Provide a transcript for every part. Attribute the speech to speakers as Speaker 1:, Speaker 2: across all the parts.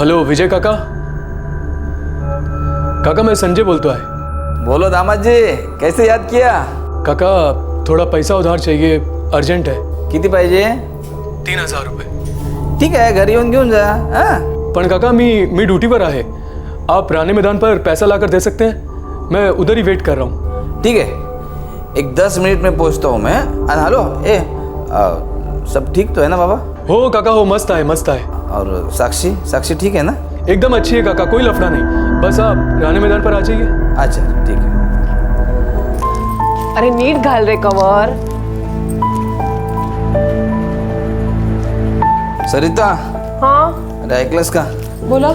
Speaker 1: Hello विजय काका। काका मैं संजय बोलता है।
Speaker 2: बोलो दामाद जी, कैसे याद किया?
Speaker 1: काका थोड़ा पैसा उधार चाहिए, अर्जेंट है।
Speaker 2: किती पाहिजे?
Speaker 1: 3000 रुपये।
Speaker 2: ठीक आहे, घरी येऊन घेऊन जा.
Speaker 1: पण काका मी ड्यूटीवर आहे. आप राणे मैदान पर पैसा लाकर दे सकते हैं? मैं उधर ही वेट कर रहा हूँ।
Speaker 2: ठीक है, एक 10 मिनट में पहुंचता हूँ मैं. हेलो सब ठीक तो है ना बाबा?
Speaker 1: हो काका हो, मस्त आहे मस्त आहे.
Speaker 2: और साक्षी ठीक है ना?
Speaker 1: एकदम अच्छी है काका, कोई लफड़ा नहीं. बस आप राणे मैदान पर आ जाइए.
Speaker 2: अच्छा ठीक है.
Speaker 3: अरे नीट घाल रे कवर.
Speaker 2: सरिता,
Speaker 3: हाँ
Speaker 2: अरे ऐकलंस का?
Speaker 3: बोला.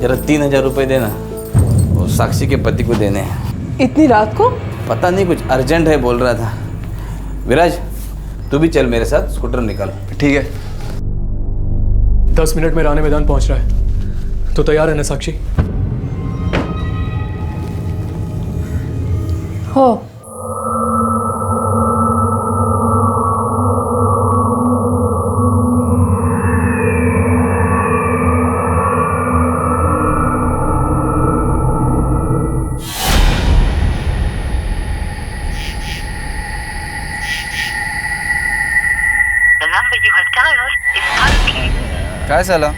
Speaker 2: जरा 3000 रुपये देना, वो साक्षी के पति को देने हैं.
Speaker 3: इतनी रात को?
Speaker 2: पता नहीं कुछ अर्जेंट है बोल रहा था. विराज तू भी चल मेरे साथ, स्कूटर निकाल.
Speaker 4: ठीक है.
Speaker 1: 10 मिनट में राणे मैदान पहुंच रहा है, तो तैयार है ना साक्षी?
Speaker 3: हो.
Speaker 4: काय झालं?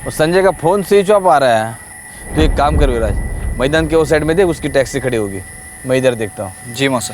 Speaker 2: और संजय का फोन स्विच ऑफ आ रहा है. तो एक काम कर विराज, मैदान के वो साइड में देख, उसकी टैक्सी खड़ी होगी. मैं इधर देखता हूँ.
Speaker 4: जी मौसा.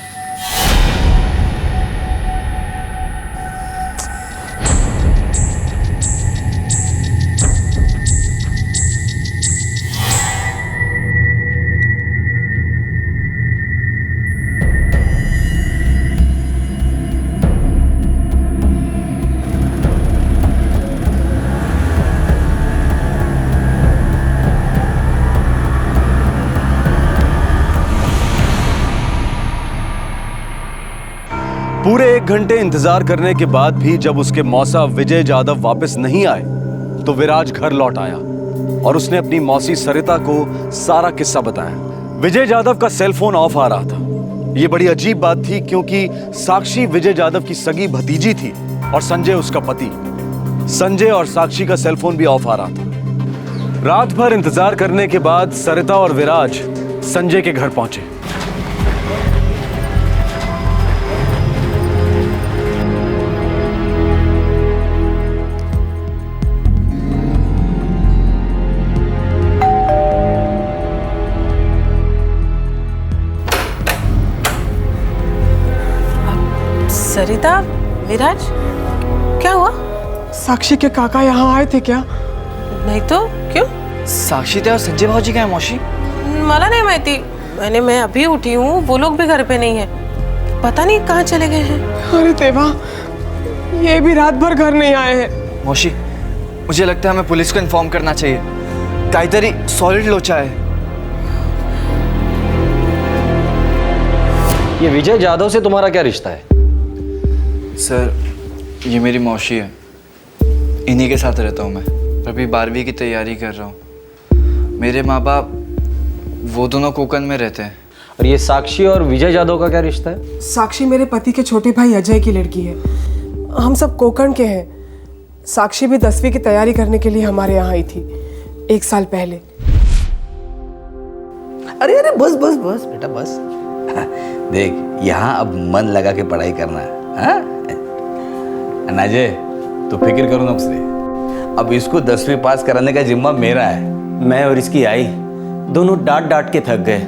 Speaker 5: पूरे 1 घंटे इंतजार करने के बाद भी जब उसके मौसा विजय जाधव वापस नहीं आए तो विराज घर लौट आया और उसने अपनी मौसी सरिता को सारा किस्सा बताया. विजय जाधव का सेलफोन ऑफ आ रहा था. यह बड़ी अजीब बात थी क्योंकि साक्षी विजय जाधव की सगी भतीजी थी और संजय उसका पति. संजय और साक्षी का सेलफोन भी ऑफ आ रहा था. रात भर इंतजार करने के बाद सरिता और विराज संजय के घर पहुंचे.
Speaker 3: सरिता, विराज, क्या हुआ?
Speaker 6: साक्षी के काका यहाँ आए थे क्या?
Speaker 3: नहीं तो क्यों?
Speaker 4: साक्षी ते और संजय भाऊजी काय मौशी?
Speaker 3: मला नहीं माहिती. मैं अभी उठी हूँ, वो लोग भी घर पे नहीं है. पता नहीं कहाँ चले गए हैं.
Speaker 6: अरे देवा, ये भी रात भर घर नहीं आए हैं.
Speaker 4: मौशी, मुझे लगता है हमें पुलिस को इन्फॉर्म करना चाहिए. काहीतरी सॉलिड लोचा है.
Speaker 7: ये विजय जाधव से तुम्हारा क्या रिश्ता है?
Speaker 4: सर, ये मेरी मौसी है. इन्हीं के साथ रहता हूँ मैं. अभी 12वीं की तैयारी कर रहा हूँ. मेरे माँ बाप वो दोनों कोकन में रहते हैं.
Speaker 7: और ये साक्षी और विजय जाधव का क्या रिश्ता है?
Speaker 6: साक्षी मेरे पति के छोटे भाई अजय की लड़की है. हम सब कोकण के हैं. साक्षी भी 10वीं की तैयारी करने के लिए हमारे यहाँ आई थी 1 साल पहले.
Speaker 2: अरे अरे बस बस बस बेटा बस. देख, यहाँ अब मन लगा के पढ़ाई करना है. अनाजे, तू फिक्र करो नक्स रे. अब इसको 10वीं पास कराने का जिम्मा मेरा है.
Speaker 8: मैं और इसकी आई दोनों डांट के थक गए.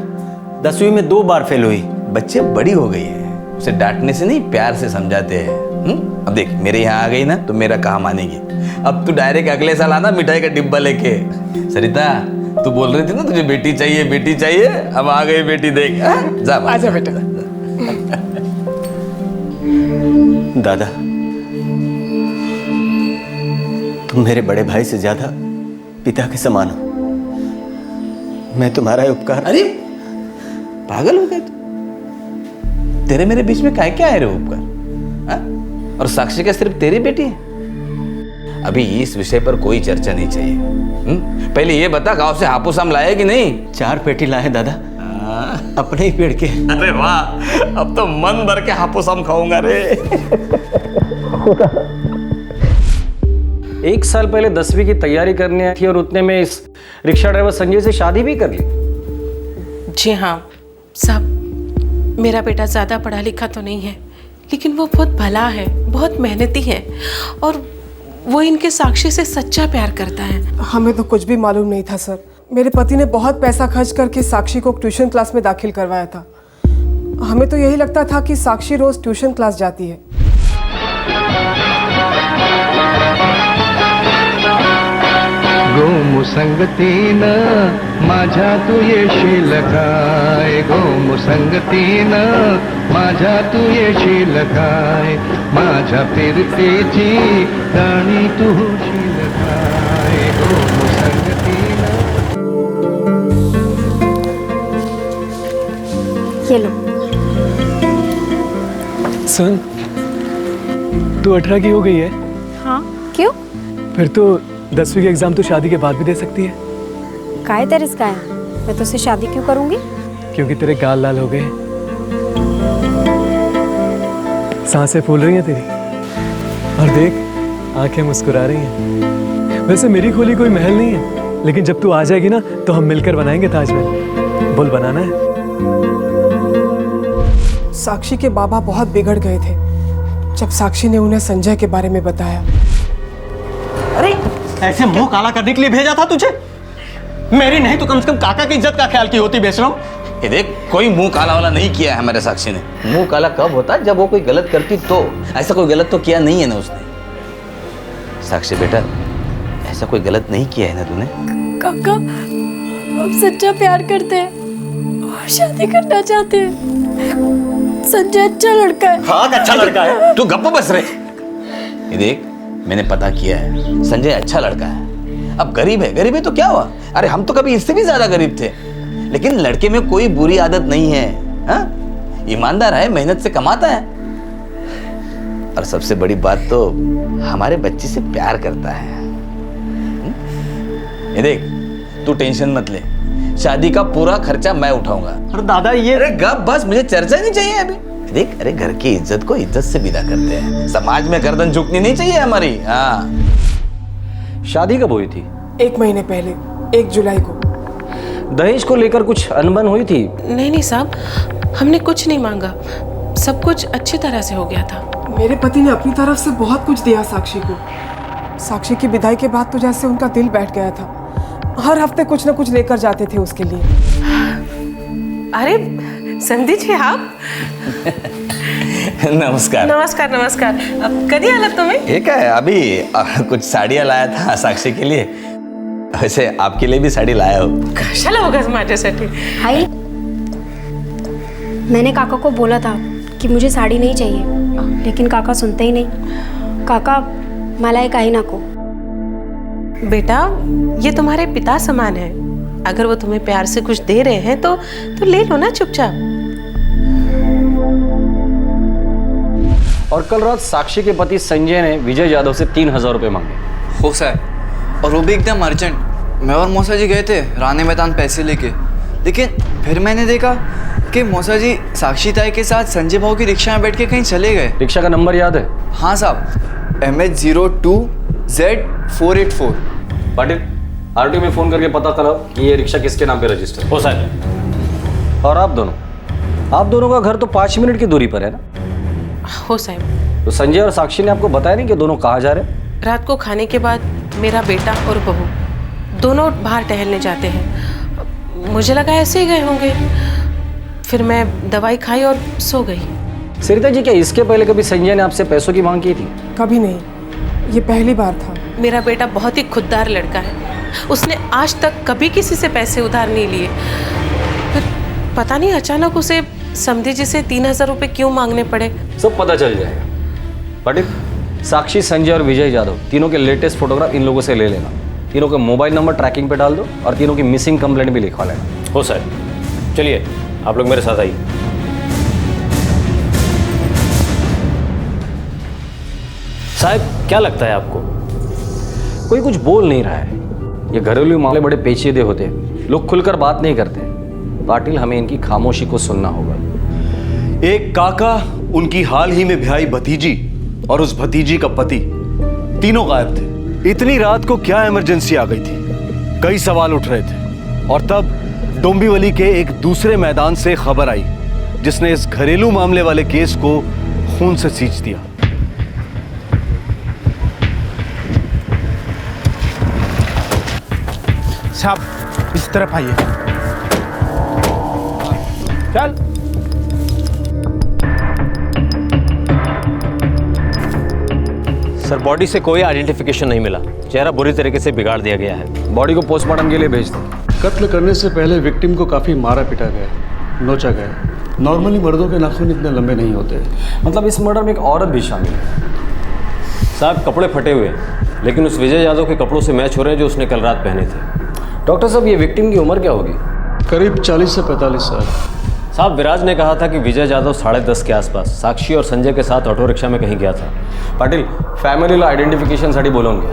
Speaker 8: 10वीं में 2 बार फेल हुई.
Speaker 2: बच्चे बड़ी हो गई है, उसे डांटने से नहीं प्यार से समझाते हैं. अब देख, मेरे यहाँ आ गई ना तो मेरा कहा मानेगी. अब तू डायरेक्ट अगले साल आना मिठाई का डिब्बा लेके. सरिता, तू बोल रही थी ना तुझे बेटी चाहिए, अब आ गई बेटी. देख, जा
Speaker 6: आजा बेटा.
Speaker 8: दादा, तुम मेरे बड़े भाई से ज्यादा पिता के समान हो. मैं तुम्हारा उपकार.
Speaker 2: अरे पागल हो गया तू? तेरे मेरे बीच में काय क्या है रे उपकार? और साक्षी क्या सिर्फ तेरी बेटी है? अभी इस विषय पर कोई चर्चा नहीं चाहिए. पहले ये बता, गांव से हापुस आम लाए कि नहीं?
Speaker 8: 4 पेटी लाए दादा, अपने ही पेड़ के.
Speaker 2: अरे वाह, अब तो मन भर के हापुस आम खाऊंगा रे.
Speaker 7: 1 साल पहले 10वीं की तैयारी करने आई थी और उतने में इस रिक्शा ड्राइवर संजय से शादी भी कर ली।
Speaker 3: जी हाँ साहब, मेरा बेटा ज़्यादा पढ़ा लिखा तो नहीं है, लेकिन वो बहुत भला है, बहुत मेहनती है और वो इनके साक्षी से सच्चा प्यार करता है।
Speaker 6: हमें तो कुछ भी मालूम नहीं था सर। मेरे पति ने बहुत पैसा खर्च करके साक्षी को ट्यूशन क्लास में दाखिल करवाया था। हमें तो यही लगता था कि साक्षी रोज ट्यूशन क्लास जाती है।
Speaker 9: गोमुसंगतीन माझ्या तू येशील काय, गोमुसंगतीन माझ्या तू येशील काय, माझ्या फिरतेची राणी तू होशील काय, गोमुसंगतीन।
Speaker 10: ये लो।
Speaker 1: सुन, तू 18 की हो गई है,
Speaker 10: हाँ क्यों?
Speaker 1: फिर तो 10वीं के एग्जाम तो शादी के बाद भी दे सकती है।
Speaker 10: काय तेरिस काय, मैं तुझसे शादी क्यों करूंगी?
Speaker 1: क्योंकि तेरे गाल लाल हो गए, सांसें फूल रही हैं तेरी, और देख आंखें मुस्कुरा रही हैं। वैसे मेरी खोली कोई महल नहीं है, लेकिन जब तू आ जाएगी ना तो हम मिलकर बनाएंगे ताजमहल। बोल, बनाना है?
Speaker 6: साक्षी के बाबा बहुत बिगड़ गए थे जब साक्षी ने उन्हें संजय के बारे में बताया।
Speaker 8: अरे ऐसे मुंह काला करने के लिए भेजा था तुझे? मेरी नहीं तो कम से कम काका की इज्जत का ख्याल की होती बेशरम।
Speaker 2: ये देख, कोई मुंह काला वाला नहीं किया है हमारे साक्षी ने। मुंह काला कब होता है? जब वो कोई गलत करती तो। ऐसा कोई गलत तो किया नहीं है ना उसने। साक्षी बेटा, ऐसा कोई गलत नहीं किया है ना तूने?
Speaker 10: काका, हम सच्चा प्यार करते हैं और शादी करना चाहते हैं। संजय अच्छा लड़का है।
Speaker 8: हाँ अच्छा लड़का है।
Speaker 2: तू गप्प बस रहे। ये देख, मैंने पता किया है, संजय अच्छा लड़का है। अब गरीब है तो क्या हुआ? अरे हम तो कभी इससे भी ज्यादा गरीब थे, लेकिन लड़के में कोई बुरी आदत नहीं है। हाँ, ईमानदार है, मेहनत से कमाता है, और सबसे बड़ी बात तो हमारे बच्चे से प्यार करता है। ये देख, तू टेंशन मत ले, शादी का पूरा खर्चा मैं उठाऊंगा।
Speaker 8: अरे दादा ये
Speaker 2: अरे गप बस, मुझे चर्चा नहीं चाहिए अभी। देख, अरे घर की इज्जत को इज्जत से विदा करते हैं, समाज में गर्दन झुकनी नहीं चाहिए हमारी। हाँ।
Speaker 7: शादी कब हुई थी?
Speaker 6: 1 महीने पहले, 1 जुलाई को।
Speaker 7: दहेज को लेकर कुछ अनबन हुई थी?
Speaker 3: नहीं साहब, हमने कुछ नहीं मांगा, सब कुछ अच्छी तरह से हो गया था।
Speaker 6: मेरे पति ने अपनी तरफ से बहुत कुछ दिया साक्षी को। साक्षी की विदाई के बाद तो जैसे उनका दिल बैठ गया था। हर हफ्ते कुछ न कुछ लेकर जाते थे उसके लिए।
Speaker 3: अरे संधि जी आप।
Speaker 2: नमस्कार।
Speaker 3: नमस्कार नमस्कार। अब कधी आलात तुम्ही?
Speaker 2: ये क्या है, अभी कुछ साड़ियाँ लाया था साक्षी के लिए। वैसे आपके लिए भी साड़ी लाया हो।
Speaker 3: कशाला उगाच माझ्यासाठी?
Speaker 10: हाय, मैंने काका को बोला था कि मुझे साड़ी नहीं चाहिए, लेकिन काका सुनते ही नहीं। काका, मला एक आई नको।
Speaker 3: बेटा, ये तुम्हारे पिता समान है, अगर वो तुम्हें प्यार से कुछ दे रहे हैं तो ले लो ना चुपचाप।
Speaker 7: और कल रात साक्षी के पति संजय ने विजय यादव से 3000 रुपए मांगे।
Speaker 4: हो सर, और वो भी एकदम अर्जेंट। मैं और मौसा जी गए थे रानी मैदान पैसे लेके, लेकिन फिर मैंने देखा कि मौसा जी साक्षी ताई के साथ संजय भाऊ की रिक्शा में बैठ के कहीं चले गए।
Speaker 7: रिक्शा का नंबर याद है?
Speaker 4: हाँ साहब, MH02Z484।
Speaker 7: पाटिल, आरटीओ में फोन करके पता करो कि ये रिक्शा किसके नाम पे रजिस्टर है।
Speaker 8: हो सर।
Speaker 7: और आप दोनों का घर तो 5 मिनट की दूरी पर है ना?
Speaker 3: हो साहब।
Speaker 7: तो संजय और साक्षी ने आपको बताया नहीं कि दोनों कहाँ जा रहे हैं?
Speaker 3: रात को खाने के बाद मेरा बेटा और बहू दोनों बाहर टहलने जाते हैं। मुझे लगा ऐसे ही गए होंगे, फिर मैं दवाई खाई और सो गई।
Speaker 7: सरिता जी, क्या इसके पहले कभी संजय ने आपसे पैसों की मांग की थी?
Speaker 6: कभी नहीं, ये पहली बार था।
Speaker 3: मेरा बेटा बहुत ही खुददार लड़का है, उसने आज तक कभी किसी से पैसे उधार नहीं लिए। फिर पता नहीं अचानक उसे समधी जी से 3000 रुपए क्यों मांगने पड़े।
Speaker 7: सब पता चल जाएगा। पाटिल, साक्षी, संजय और विजय यादव तीनों के लेटेस्ट फोटोग्राफ इन लोगों से ले लेना, तीनों के मोबाइल नंबर ट्रैकिंग पे डाल दो और तीनों की मिसिंग कंप्लेंट भी लिखवा लेना।
Speaker 8: हो सर। चलिए आप लोग मेरे साथ आइए। साहब, क्या लगता है आपको?
Speaker 7: कोई कुछ बोल नहीं रहा है। ये घरेलू मामले बड़े पेचीदे होते हैं, लोग खुलकर बात नहीं करते। पाटिल, हमें इनकी खामोशी को सुनना होगा।
Speaker 5: एक काका, उनकी हाल ही में ब्याही भतीजी और उस भतीजी का पति, तीनों गायब थे। इतनी रात को क्या इमरजेंसी आ गई थी? कई सवाल उठ रहे थे और तब डोंबिवली के एक दूसरे मैदान से खबर आई जिसने इस घरेलू मामले वाले केस को खून से सींच दिया।
Speaker 11: साहब इस तरफ आइए। चल।
Speaker 8: सर बॉडी से कोई आइडेंटिफिकेशन नहीं मिला, चेहरा बुरी तरीके से बिगाड़ दिया गया है।
Speaker 7: बॉडी को पोस्टमार्टम के लिए भेज दो।
Speaker 12: कत्ल करने से पहले विक्टिम को काफ़ी मारा पिटा गया, नोचा गया। नॉर्मली मर्दों के नाखून इतने लंबे नहीं होते।
Speaker 7: मतलब इस मर्डर में एक औरत भी शामिल है।
Speaker 8: साहब कपड़े फटे हुए हैं, लेकिन उस विजय यादव के कपड़ों से मैच हो रहे हैं जो उसने कल रात पहने थे।
Speaker 7: डॉक्टर साहब, ये विक्टिम की उम्र क्या होगी?
Speaker 12: करीब 40 से 45 साल।
Speaker 8: साहब विराज ने कहा था कि विजय यादव 10:30 के आसपास साक्षी और संजय के साथ ऑटो रिक्शा में कहीं गया था।
Speaker 7: पाटिल, फॅमिलीला आयडेंटिफिकेशनसाठी बोलवून घ्या।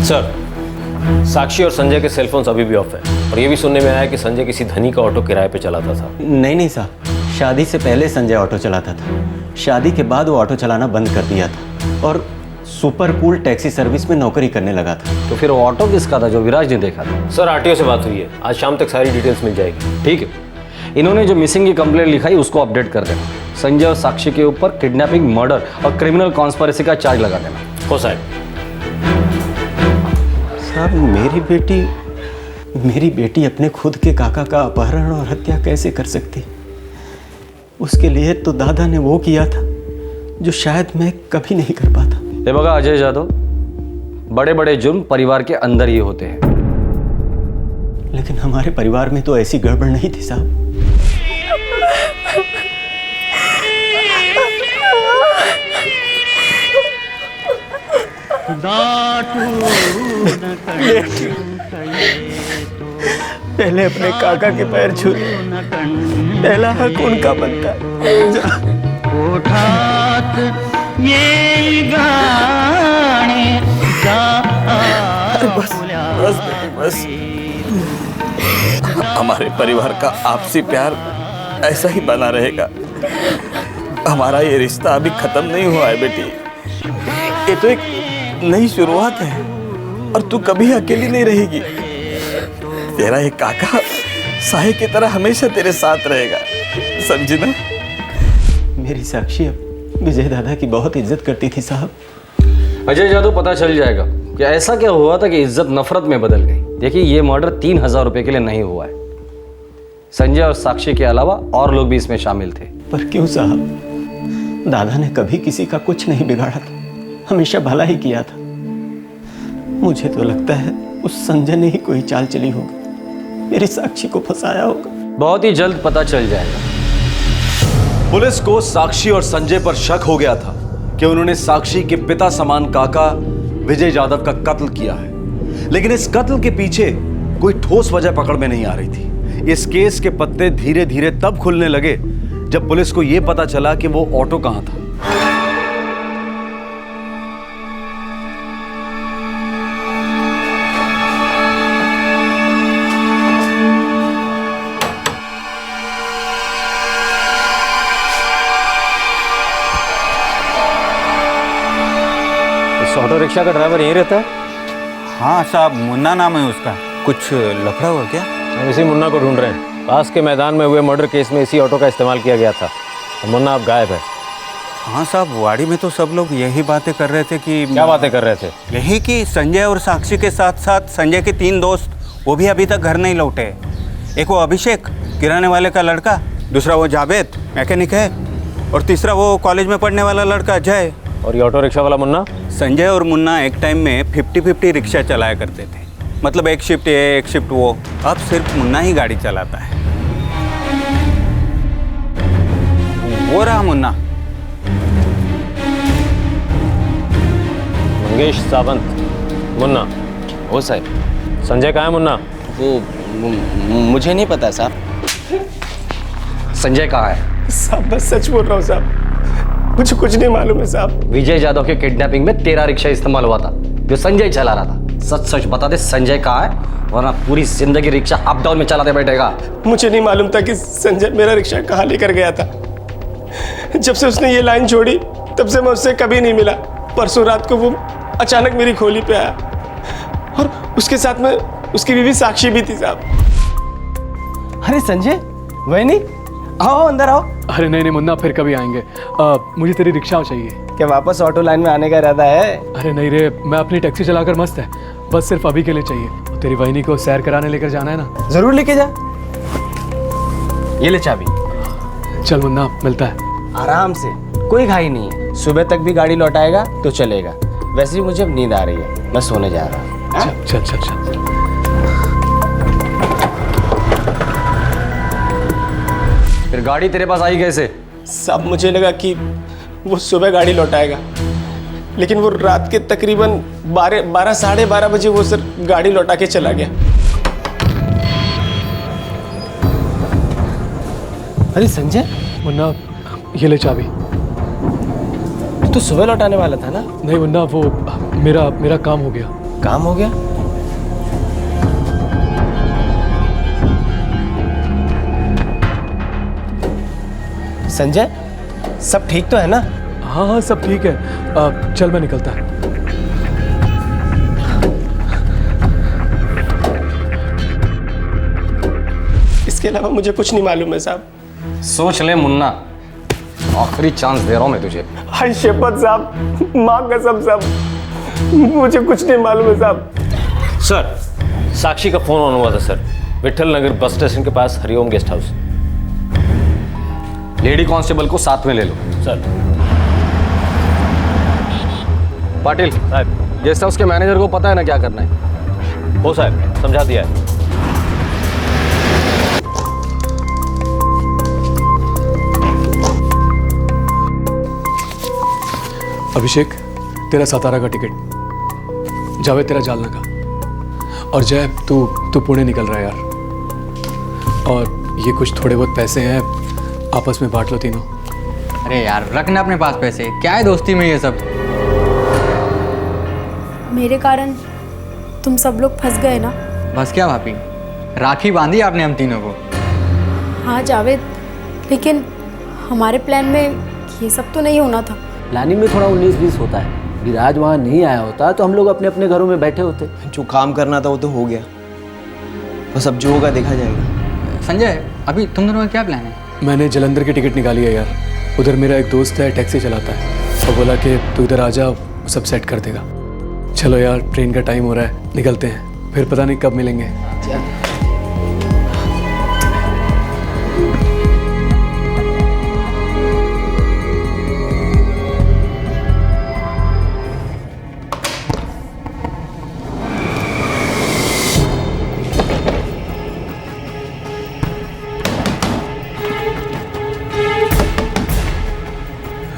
Speaker 8: सर, साक्षी और संजय के सेलफोन्स अभी भी ऑफ है और ये भी सुनने में आया कि संजय किसी धनी का ऑटो किराए पे चलाता था।
Speaker 13: नहीं साहब, शादी से पहले संजय ऑटो चलाता था। शादी के बाद वो ऑटो चलाना बंद कर दिया था और सुपर कूल टैक्सी सर्विस में नौकरी करने लगा था।
Speaker 7: तो फिर वो ऑटो किसका था जो विराज ने देखा था?
Speaker 8: सर आरटीओ से बात हुई है, आज शाम तक सारी डिटेल्स मिल जाएगी।
Speaker 7: ठीक है, इन्होंने जो मिसिंग की कंप्लेंट लिखाई उसको अपडेट कर देना। संजय और साक्षी के ऊपर किडनैपिंग, मर्डर और क्रिमिनल कॉन्स्पिरेसी का चार्ज लगा देना।
Speaker 8: हो साहब।
Speaker 13: साहब मेरी बेटी अपने खुद के काका का अपहरण और हत्या कैसे कर सकती? उसके लिए तो दादा ने वो किया था जो शायद मैं कभी नहीं कर पाता।
Speaker 7: ये बघा अजय जादव, बड़े बड़े जुर्म परिवार के अंदर ही होते हैं।
Speaker 13: लेकिन हमारे परिवार में तो ऐसी गड़बड़ नहीं थी साहब।
Speaker 11: पहले अपने काका के पैर छू, पहला हक उनका बनता है।
Speaker 2: बस हमारे परिवार का आपसी प्यार ऐसा ही बना रहेगा। हमारा ये रिश्ता अभी खत्म नहीं हुआ है बेटी, ये तो एक नई शुरुआत है और तू कभी अकेली नहीं रहेगी। तेरा एक काका साहे की तरह हमेशा तेरे साथ रहेगा, समझी ना?
Speaker 13: मेरी साक्षी अब विजय दादा की बहुत इज्जत करती थी साहब।
Speaker 7: अजय जादव, पता चल जाएगा कि ऐसा क्या हुआ था कि इज्जत नफरत में बदल गई। देखिए, ये मर्डर 3000 रुपए के लिए नहीं हुआ है। संजय और साक्षी के अलावा और लोग भी इसमें शामिल थे।
Speaker 13: पर क्यों साहब? दादा ने कभी किसी का कुछ नहीं बिगाड़ा था, हमेशा भला ही किया था। मुझे तो लगता है उस संजय ने ही कोई चाल चली होगी, मेरी साक्षी को फंसाया होगा।
Speaker 7: बहुत ही जल्द पता चल जाएगा।
Speaker 5: पुलिस को साक्षी और संजय पर शक हो गया था कि उन्होंने साक्षी के पिता समान काका विजय यादव का कत्ल किया है, लेकिन इस कत्ल के पीछे कोई ठोस वजह पकड़ में नहीं आ रही थी। इस केस के पत्ते धीरे धीरे तब खुलने लगे जब पुलिस को यह पता चला कि वो ऑटो कहां था।
Speaker 8: ऑटो रिक्शा का ड्राइवर यहीं रहता है?
Speaker 11: हाँ साहब, मुन्ना नाम है उसका। कुछ लफड़ा हुआ क्या?
Speaker 8: हम इसी मुन्ना को ढूंढ रहे हैं। पास के मैदान में हुए मर्डर केस में इसी ऑटो का इस्तेमाल किया गया था। तो मुन्ना अब गायब है।
Speaker 11: हाँ साहब, वाड़ी में तो सब लोग यही बातें कर रहे थे कि
Speaker 8: क्या बातें कर रहे थे?
Speaker 11: यही कि संजय और साक्षी के साथ साथ संजय के 3 दोस्त वो भी अभी तक घर नहीं लौटे। एक वो अभिषेक, किराने वाले का लड़का, दूसरा वो जावेद, मैकेनिक है, और तीसरा वो कॉलेज में पढ़ने वाला लड़का अजय।
Speaker 8: और ये ऑटो रिक्शा वाला मुन्ना?
Speaker 11: संजय और मुन्ना एक टाइम में 50-50 रिक्शा चलाया करते थे। मतलब एक शिफ्ट ये एक शिफ्ट वो। अब सिर्फ मुन्ना ही गाड़ी चलाता है। वो रहा मुन्ना।
Speaker 8: मंगेश सावंत। मुन्ना।
Speaker 13: ओ साहब।
Speaker 8: संजय कहाँ है मुन्ना?
Speaker 13: वो मुझे नहीं पता साहब।
Speaker 7: संजय कहाँ है?
Speaker 11: साहब बस सच बोल रहा हूँ साहब, मुझे कुछ नहीं मालूम है साहब।
Speaker 7: विजय यादव के किडनैपिंग में तेरा रिक्शा इस्तेमाल हुआ था जो संजय चला रहा था। सच सच बता दे, संजय कहाँ है वरना पूरी जिंदगी रिक्शा अप डाउन में चलाते बैठेगा।
Speaker 8: मुझे नहीं मालूम था कि संजय मेरा रिक्शा कहाँ लेकर गया था। जब से उसने ये लाइन छोड़ी तब से मैं उससे कभी नहीं मिला। परसों रात को वो अचानक मेरी खोली पे आया और उसके साथ में उसकी बीवी साक्षी भी थी साहब।
Speaker 13: अरे संजय, वही आओ अंदर आओ।
Speaker 1: अरे नहीं मुन्ना, फिर कभी आएंगे। मुझे तेरी रिक्शा चाहिए।
Speaker 13: क्या वापस ऑटो लाइन में आने का इरादा है?
Speaker 1: अरे नहीं रे, मैं अपनी टैक्सी चलाकर मस्त है, बस सिर्फ अभी के लिए चाहिए। और तेरी वहिनी को सैर कराने लेकर जाना है ना।
Speaker 13: जरूर लेके जा। ये ले चाबी।
Speaker 1: चल मुन्ना, मिलता है।
Speaker 13: आराम से, कोई घाई नहीं है। सुबह तक भी गाड़ी लौटाएगा तो चलेगा। वैसे ही मुझे अब नींद आ रही है, मैं सोने जा रहा हूँ।
Speaker 1: चल चल चल चल।
Speaker 7: फिर गाड़ी तेरे पास आई कैसे?
Speaker 8: साहब मुझे लगा कि वो सुबह गाड़ी लौटाएगा, लेकिन वो रात के तकरीबन 12 साढ़े 12 बजे वो सर गाड़ी लौटा के चला गया।
Speaker 13: अरे संजय,
Speaker 1: मुन्ना ये ले चाबी।
Speaker 13: तो सुबह लौटाने वाला था ना?
Speaker 1: नहीं मुन्ना, वो मेरा काम हो गया।
Speaker 13: काम हो गया? संजय, सब ठीक तो है ना?
Speaker 1: हाँ सब ठीक है। चल मैं निकलता है।
Speaker 8: इसके अलावा मुझे कुछ नहीं मालूम है साहब।
Speaker 7: सोच ले मुन्ना, आखिरी चांस दे रहा हूं मैं तुझे।
Speaker 8: हाय शपथ साहब, माँ कसम साहब, मुझे कुछ नहीं मालूम है साहब।
Speaker 7: सर, साक्षी का फोन ऑन हुआ था सर, विठल नगर बस स्टेशन के पास Hariom guest house. Lady constable को साथ में ले लो। सर। पाटिल साहब, गेस्ट हाउस के मैनेजर को पता है ना क्या करना है? हो साहब, समझा दिया है।
Speaker 1: अभिषेक, तेरा सतारा का टिकट। जावेद तेरा जालना का। और जय, तू पुणे निकल रहा है यार। और ये कुछ थोड़े बहुत पैसे हैं, आपस में बांट लो तीनों।
Speaker 14: अरे यार, रखना अपने पास पैसे, क्या है दोस्ती में ये सब।
Speaker 10: मेरे कारण तुम सब लोग फंस गए ना?
Speaker 14: बस क्या भाभी, राखी बांधी आपने हम तीनों को।
Speaker 10: हाँ जावेद, लेकिन हमारे प्लान में ये सब तो नहीं होना था।
Speaker 15: प्लानिंग में थोड़ा 19-20 होता है। विराज वहाँ नहीं आया होता तो हम लोग अपने अपने घरों में बैठे होते।
Speaker 13: जो काम करना था वो तो हो गया, बस अब जो होगा देखा जाएगा।
Speaker 14: संजय, अभी तुम दोनों का क्या प्लान है?
Speaker 1: मैंने जलंधर की टिकट निकाली है यार। उधर मेरा एक दोस्त है, टैक्सी चलाता है, तो बोला कि तू इधर आ जा, वो सब सेट कर देगा। चलो यार, ट्रेन का टाइम हो रहा है, निकलते हैं, फिर पता नहीं कब मिलेंगे।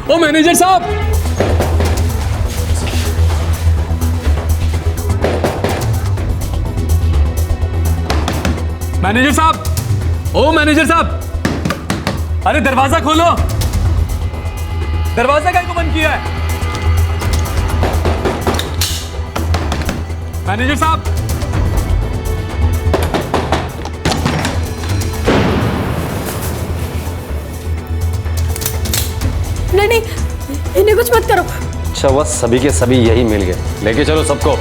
Speaker 1: ओ मैनेजर साहब, मैनेजर साहब, ओ मैनेजर साहब, अरे दरवाजा खोलो। दरवाजा काहे को बंद किया है? मैनेजर साहब,
Speaker 10: नहीं, इन्हें कुछ मत करो।
Speaker 7: अच्छा, वह सभी के सभी यही मिल गए। लेके चलो सबको।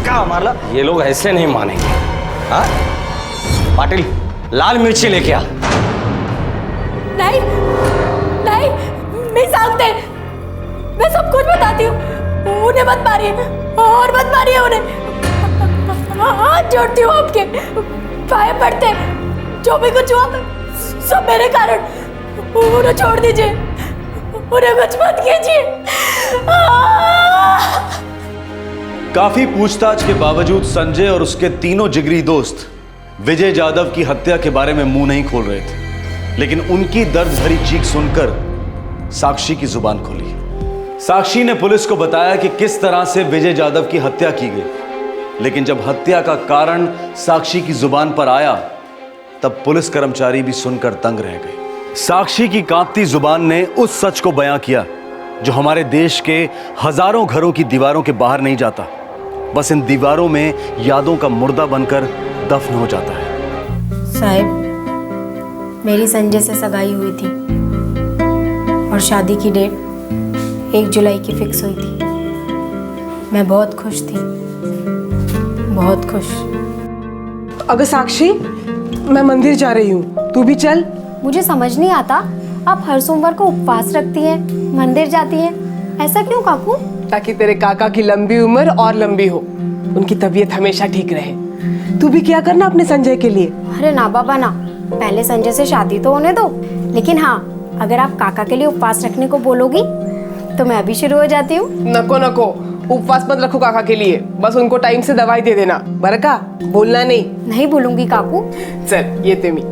Speaker 7: कहाँ मारला? ये लोग ऐसे नहीं मानेंगे। हाँ? पाटिल, लाल मिर्ची लेके आ।
Speaker 10: नहीं, मैं सामने, मैं सब कुछ बताती हूँ। उन्हें मत मारिए और मत मारिए उन्हें। हाथ जोड़ती हूँ आपके, पाए पड़ते। जो भी कुछ हुआ सब मेरे कारण। उन्हें छोड़ दीजिए, उन्हें कुछ मत कीजिए।
Speaker 5: काफी पूछताछ के बावजूद संजय और उसके तीनों जिगरी दोस्त विजय जाधव की हत्या के बारे में मुंह नहीं खोल रहे थे, लेकिन उनकी दर्द भरी चीख सुनकर साक्षी की जुबान खोली। साक्षी ने पुलिस को बताया कि किस तरह से विजय जाधव की हत्या की गई, लेकिन जब हत्या का कारण साक्षी की जुबान पर आया तब पुलिस कर्मचारी भी सुनकर दंग रह गए। साक्षी की कांपती जुबान ने उस सच को बयां किया जो हमारे देश के हजारों घरों की दीवारों के बाहर नहीं जाता, बस इन दीवारों में यादों का मुर्दा बनकर दफन हो जाता है।
Speaker 10: साहब, मेरी संजय से सगाई हुई थी और शादी की डेट 1 जुलाई की फिक्स हुई थी। मैं बहुत खुश थी, बहुत खुश।
Speaker 6: अगर साक्षी, मैं मंदिर जा रही हूँ, तू भी चल।
Speaker 10: मुझे समझ नहीं आता, आप हर सोमवार को उपवास रखती हैं, मंदिर जाती हैं, ऐसा क्यों काकू?
Speaker 6: ताकि तेरे काका की लंबी उम्र और लंबी हो, उनकी तबीयत हमेशा ठीक रहे। तू भी क्या करना अपने संजय के लिए।
Speaker 10: अरे ना बाबा ना, पहले संजय से शादी तो होने दो। लेकिन हाँ, अगर आप काका के लिए उपवास रखने को बोलोगी तो मैं अभी शुरू हो जाती हूँ।
Speaker 6: नको नको, उपवास मत रखो काका के लिए, बस उनको टाइम से दवाई दे देना। बरका, बोलना नहीं।
Speaker 10: नहीं बोलूंगी काकू।
Speaker 6: चल ये तेमी।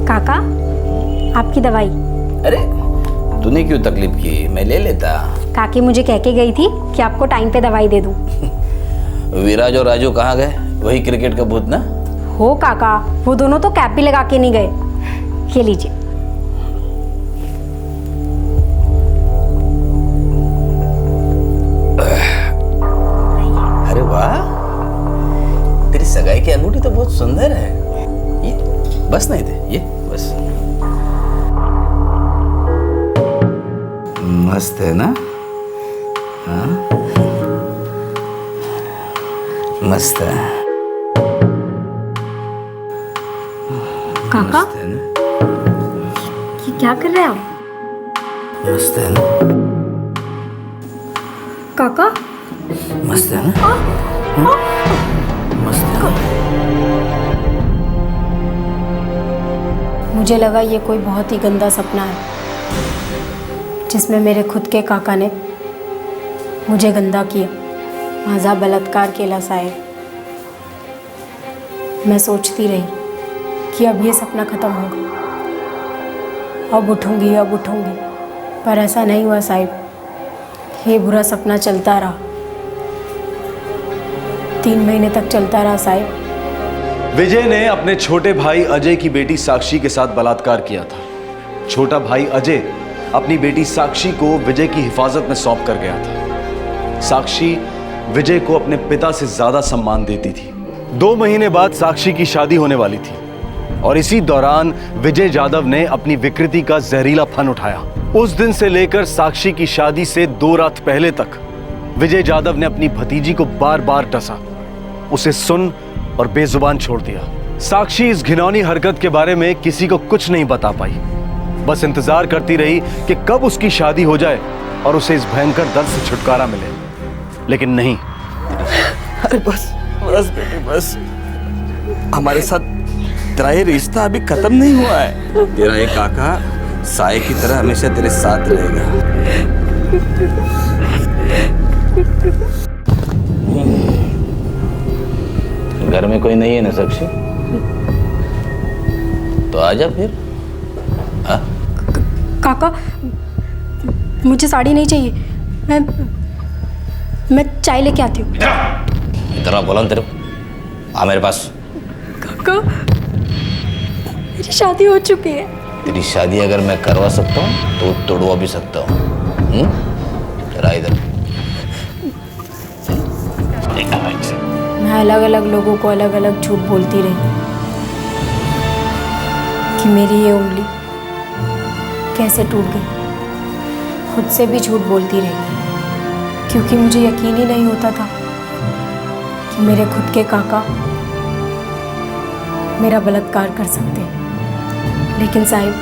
Speaker 10: काका, आपकी दवाई।
Speaker 2: अरे तूने क्यों तकलीफ की, मैं ले लेता।
Speaker 10: काकी मुझे कह के गई थी कि आपको टाइम पे दवाई दे दूं।
Speaker 2: विराज और राजू कहाँ गए? वही क्रिकेट का भूत ना?
Speaker 10: हो काका, वो दोनों तो कैप भी लगा के नहीं गए। ये लीजिए।
Speaker 2: अरे वाह, तेरी सगाई की अंगूठी तो बहुत सुंदर है। ये बस नहीं थे, ये बस मस्त है ना? हाँ मस्त है
Speaker 10: काका। ये क्या कर रहे हैं आप?
Speaker 2: मस्त है ना
Speaker 10: काका?
Speaker 2: मस्त है ना? मस्त है ना?
Speaker 10: मुझे लगा ये कोई बहुत ही गंदा सपना है जिसमें मेरे खुद के काका ने मुझे गंदा किया, माझा बलात्कार केला साहेब। मैं सोचती रही कि अब ये सपना खत्म होगा, अब उठूंगी, पर ऐसा नहीं हुआ साहिब। ये बुरा सपना चलता रहा, 3 महीने तक चलता रहा साहिब।
Speaker 5: विजय ने अपने छोटे भाई अजय की बेटी साक्षी के साथ बलात्कार किया था। छोटा भाई अजय अपनी बेटी साक्षी को विजय की हिफाजत में सौंप कर गया था। साक्षी विजय को अपने पिता से ज्यादा सम्मान देती थी। 2 महीने बाद साक्षी की शादी होने वाली थी और इसी दौरान विजय जाधव ने अपनी विकृति का जहरीला फन उठाया। उस दिन से लेकर साक्षी की शादी से 2 रात पहले तक विजय जाधव ने अपनी भतीजी को बार बार डसा, उसे सुन और बेजुबान छोड़ दिया। साक्षी इस घिनौनी हरकत के बारे में किसी को कुछ नहीं बता पाई, बस इंतजार करती रही कि कब उसकी शादी हो जाए और उसे इस भयंकर दर्द से छुटकारा मिले। लेकिन नहीं।
Speaker 2: अरे बस बस बेटी बस, हमारे साथ तेरा ये रिश्ता अभी खत्म नहीं हुआ है। तेरा ये काका साए की तरह हमेशा तेरे साथ रहेगा। घर में कोई नहीं है ना साक्षी? तो आजा फिर।
Speaker 10: काका, मुझे साड़ी नहीं चाहिए, मैं चाय लेके आती हूँ।
Speaker 2: इतना बोला तेरे, आ मेरे पास।
Speaker 10: काका, मेरी शादी हो चुकी है।
Speaker 2: तेरी शादी अगर मैं करवा सकता हूँ तो तोड़वा भी सकता हूँ। तेरा इधर
Speaker 10: मैं अलग अलग लोगों को अलग अलग झूठ बोलती रही कि मेरी ये उंगली कैसे टूट गई। खुद से भी झूठ बोलती रही क्योंकि मुझे यकीन ही नहीं होता था कि मेरे खुद के काका मेरा बलात्कार कर सकते हैं। लेकिन साहिब,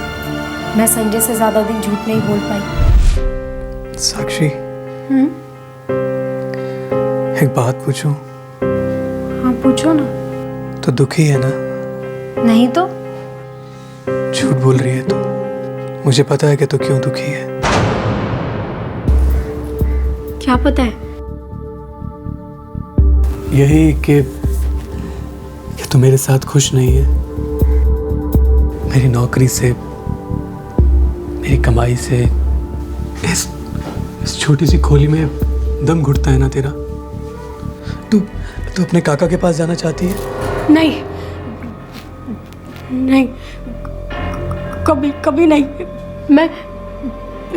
Speaker 10: मैं संजय से ज़्यादा दिन झूठ नहीं बोल पाई।
Speaker 1: साक्षी, एक बात पूछूं?
Speaker 10: हाँ पूछो ना।
Speaker 1: तो दुखी है ना?
Speaker 10: नहीं तो।
Speaker 1: झूठ बोल रही है तो मुझे पता है कि तो क्यों दुखी है।
Speaker 10: क्या पता है?
Speaker 1: यही कि तू मेरे साथ खुश नहीं है। मेरी नौकरी से, मेरी कमाई से, इस छोटी सी खोली में दम घुटता है ना तेरा। तू अपने काका के पास जाना चाहती है?
Speaker 10: नहीं नहीं, कभी कभी नहीं। मैं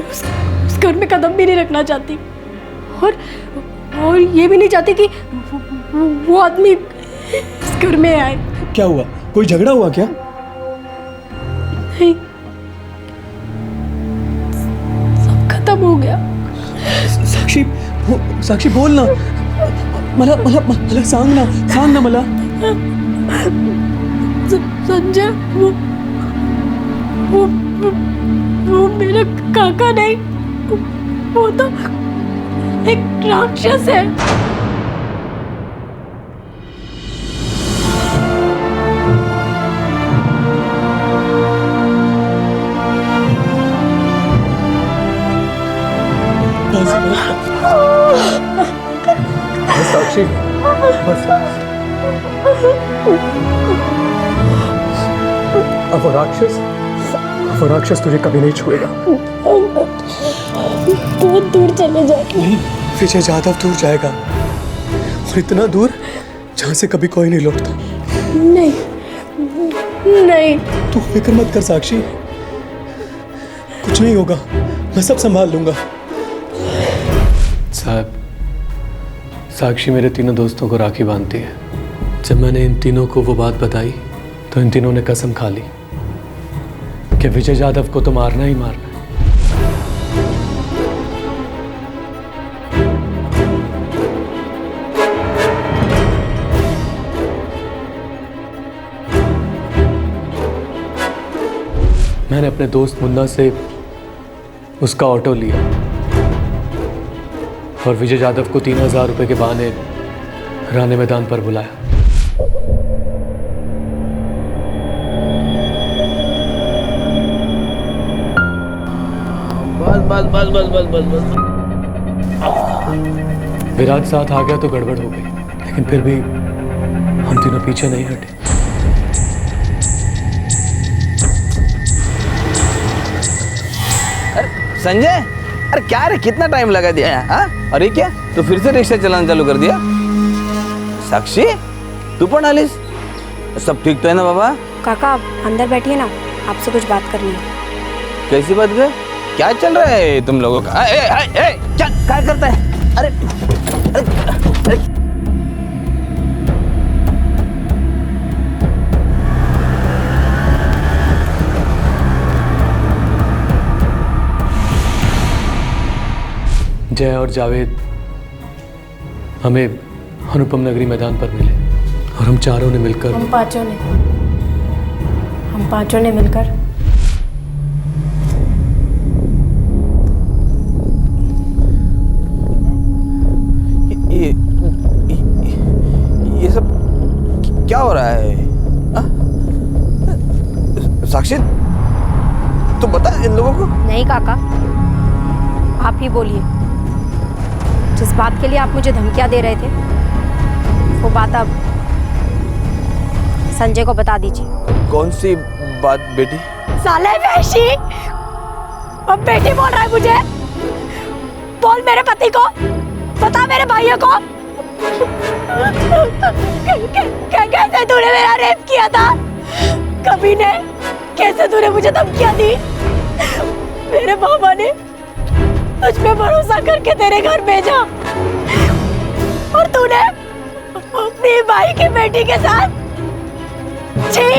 Speaker 10: उस घर में कदम भी नहीं रखना चाहती, और ये भी नहीं चाहती कि वो आदमी इस घर में आए।
Speaker 1: क्या हुआ? कोई झगड़ा हुआ क्या?
Speaker 10: नहीं, सब खत्म हो गया।
Speaker 1: साक्षी बोल ना। मला सांग ना मला।
Speaker 10: संजय वो मेरा काका नहीं, वो तो एक राक्षस है।
Speaker 1: साक्षी बस। अब वो राक्षस तुझे कभी नहीं छुएगा।
Speaker 10: बहुत दूर चले जाएंगे।
Speaker 1: नहीं, विजय जाधव दूर जाएगा, और इतना दूर जहां से कभी कोई नहीं लौटता।
Speaker 10: नहीं नहीं,
Speaker 1: तू फिक्र मत कर साक्षी, कुछ नहीं होगा, मैं सब संभाल लूंगा। साहब, साक्षी मेरे तीनों दोस्तों को राखी बांधती है। जब मैंने इन तीनों को वो बात बताई तो इन तीनों ने कसम खा ली कि विजय जाधव को तो मारना ही मारना है। मैंने अपने दोस्त मुन्ना से उसका ऑटो लिया और विजय जाधव को 3000 रुपए के बहाने राणे मैदान पर बुलाया। बस। विराज साथ आ गया तो गड़बड़ हो गई, लेकिन फिर भी हम तीनों पीछे नहीं हटे।
Speaker 2: संजय, अरे क्या रे, कितना टाइम लगा दिया है? हाँ, अरे क्या तो फिर से रिक्शा चलाना चालू कर दिया? साक्षी, तू पण आलीस? सब ठीक तो है ना बाबा?
Speaker 10: काका आप अंदर बैठिए ना, आपसे कुछ बात करनी है।
Speaker 2: कैसी बात कर? क्या चल रहा है तुम लोगों का? क्या करता है? अरे
Speaker 1: जय और जावेद हमें अनुपम नगरी मैदान पर मिले और हम चारों ने मिलकर
Speaker 10: हम पांचों ने मिलकर
Speaker 2: ये सब क्या हो रहा है? साक्षी, तो बता इन लोगों को।
Speaker 10: नहीं काका, आप ही बोलिए। जिस बात के लिए आप मुझे धमकियां दे रहे थे, वो बात अब संजय को बता दीजिए।
Speaker 2: कौन सी बात बेटी?
Speaker 10: साले वैशी, अब बेटी बोल रहा है मुझे? बोल मेरे पति को, बता मेरे भाइयों को। कैसे तूने मेरा रेप किया था? कभी ने कैसे तूने मुझे धमकियां दी? मेरे मामा ने तुझ पे भरोसा करके तेरे घर भेजा, और तूने अपनी भाई की बेटी के साथ छी,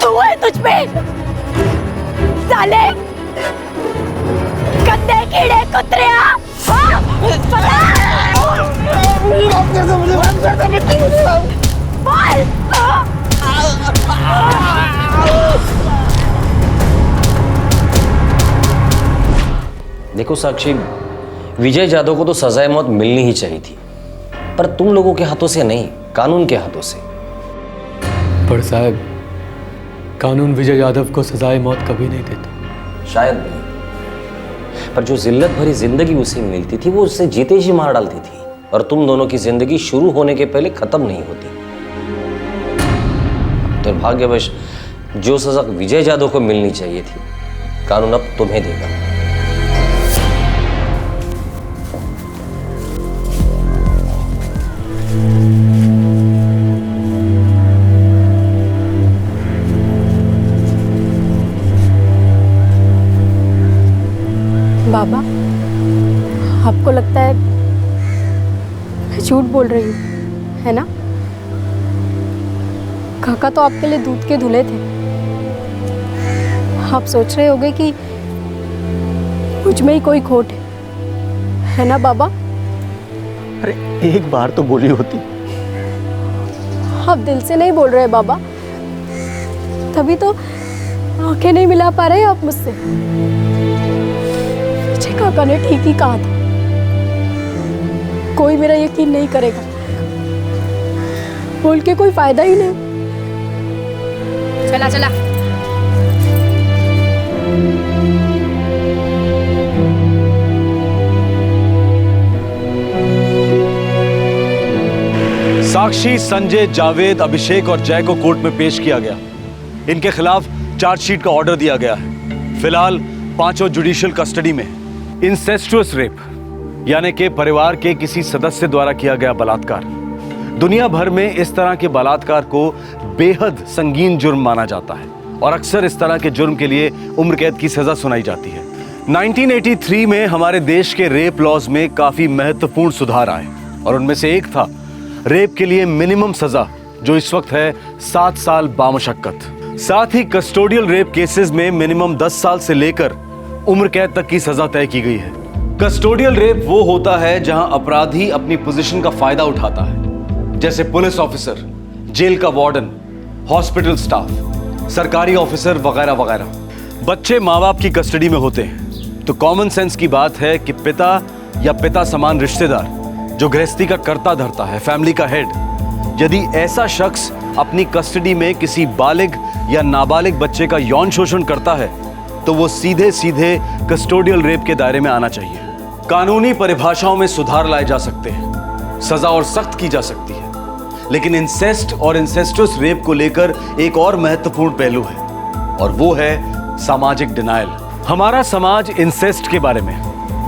Speaker 10: तू है तुझ पे साले गंदे कीड़े कुतरिया।
Speaker 7: देखो साक्षी, विजय जाधव को तो सजाए मौत मिलनी ही चाहिए थी, पर तुम लोगों के हाथों से नहीं, कानून के हाथों से।
Speaker 1: पर साहब, कानून विजय यादव को सजाए मौत कभी नहीं देता।
Speaker 7: शायद नहीं, पर जो जिल्लत भरी जिंदगी उसे मिलती थी वो उससे जीते जी मार डालती थी, और तुम दोनों की जिंदगी शुरू होने के पहले खत्म नहीं होती। दुर्भाग्यवश जो सजा विजय जादव को मिलनी चाहिए थी, कानून अब तुम्हें देगा।
Speaker 10: बाबा, आपको लगता है मैं झूठ बोल रही हूँ, है ना? काका तो आपके लिए दूध के धुले थे। आप सोच रहे होंगे कि मुझ में ही कोई खोट है ना बाबा?
Speaker 13: अरे एक बार तो बोली होती।
Speaker 10: आप दिल से नहीं बोल रहे बाबा, तभी तो आंखें नहीं मिला पा रहे आप मुझसे। विजय काका ने ठीक ही कहा था, कोई मेरा यकीन नहीं करेगा, बोल के कोई फायदा ही नहीं। चला चला।
Speaker 5: साक्षी संजय, जावेद, अभिषेक और जय को कोर्ट में पेश किया गया। इनके खिलाफ चार्जशीट का ऑर्डर दिया गया है। फिलहाल पांचों जुडिशियल कस्टडी में। इंसेस्टुअस रेप यानी कि परिवार के किसी सदस्य द्वारा किया गया बलात्कार। दुनिया भर में इस तरह के बलात्कार को बेहद संगीन जुर्म माना जाता है और अक्सर इस तरह के जुर्म के लिए उम्र कैद की सजा सुनाई जाती है। 1983 में हमारे देश के रेप लॉज में काफी महत्वपूर्ण सुधार आए और उनमें से एक था रेप के लिए मिनिमम सजा, जो इस वक्त है 7 साल बामशक्कत। साथ ही कस्टोडियल रेप केसेस में मिनिमम 10 साल से लेकर उम्र कैद तक की सजा तय की गई है। कस्टोडियल रेप वो होता है जहां अपराधी अपनी पोजीशन का फायदा उठाता है, जैसे पुलिस ऑफिसर, जेल का वार्डन, हॉस्पिटल स्टाफ, सरकारी ऑफिसर वगैरह वगैरह। बच्चे माँ बाप की कस्टडी में होते हैं तो कॉमन सेंस की बात है कि पिता या पिता समान रिश्तेदार जो गृहस्थी का कर्ता धरता है, फैमिली का हेड, यदि ऐसा शख्स अपनी कस्टडी में किसी बालिग या नाबालिग बच्चे का यौन शोषण करता है तो वो सीधे सीधे कस्टोडियल रेप के दायरे में आना चाहिए। कानूनी परिभाषाओं में सुधार लाए जा सकते हैं, सजा और सख्त की जा सकती है, लेकिन इंसेस्ट और इंसेस्टुअस रेप को लेकर एक और महत्वपूर्ण पहलू है और वो है सामाजिक डिनायल। हमारा समाज इंसेस्ट के बारे में,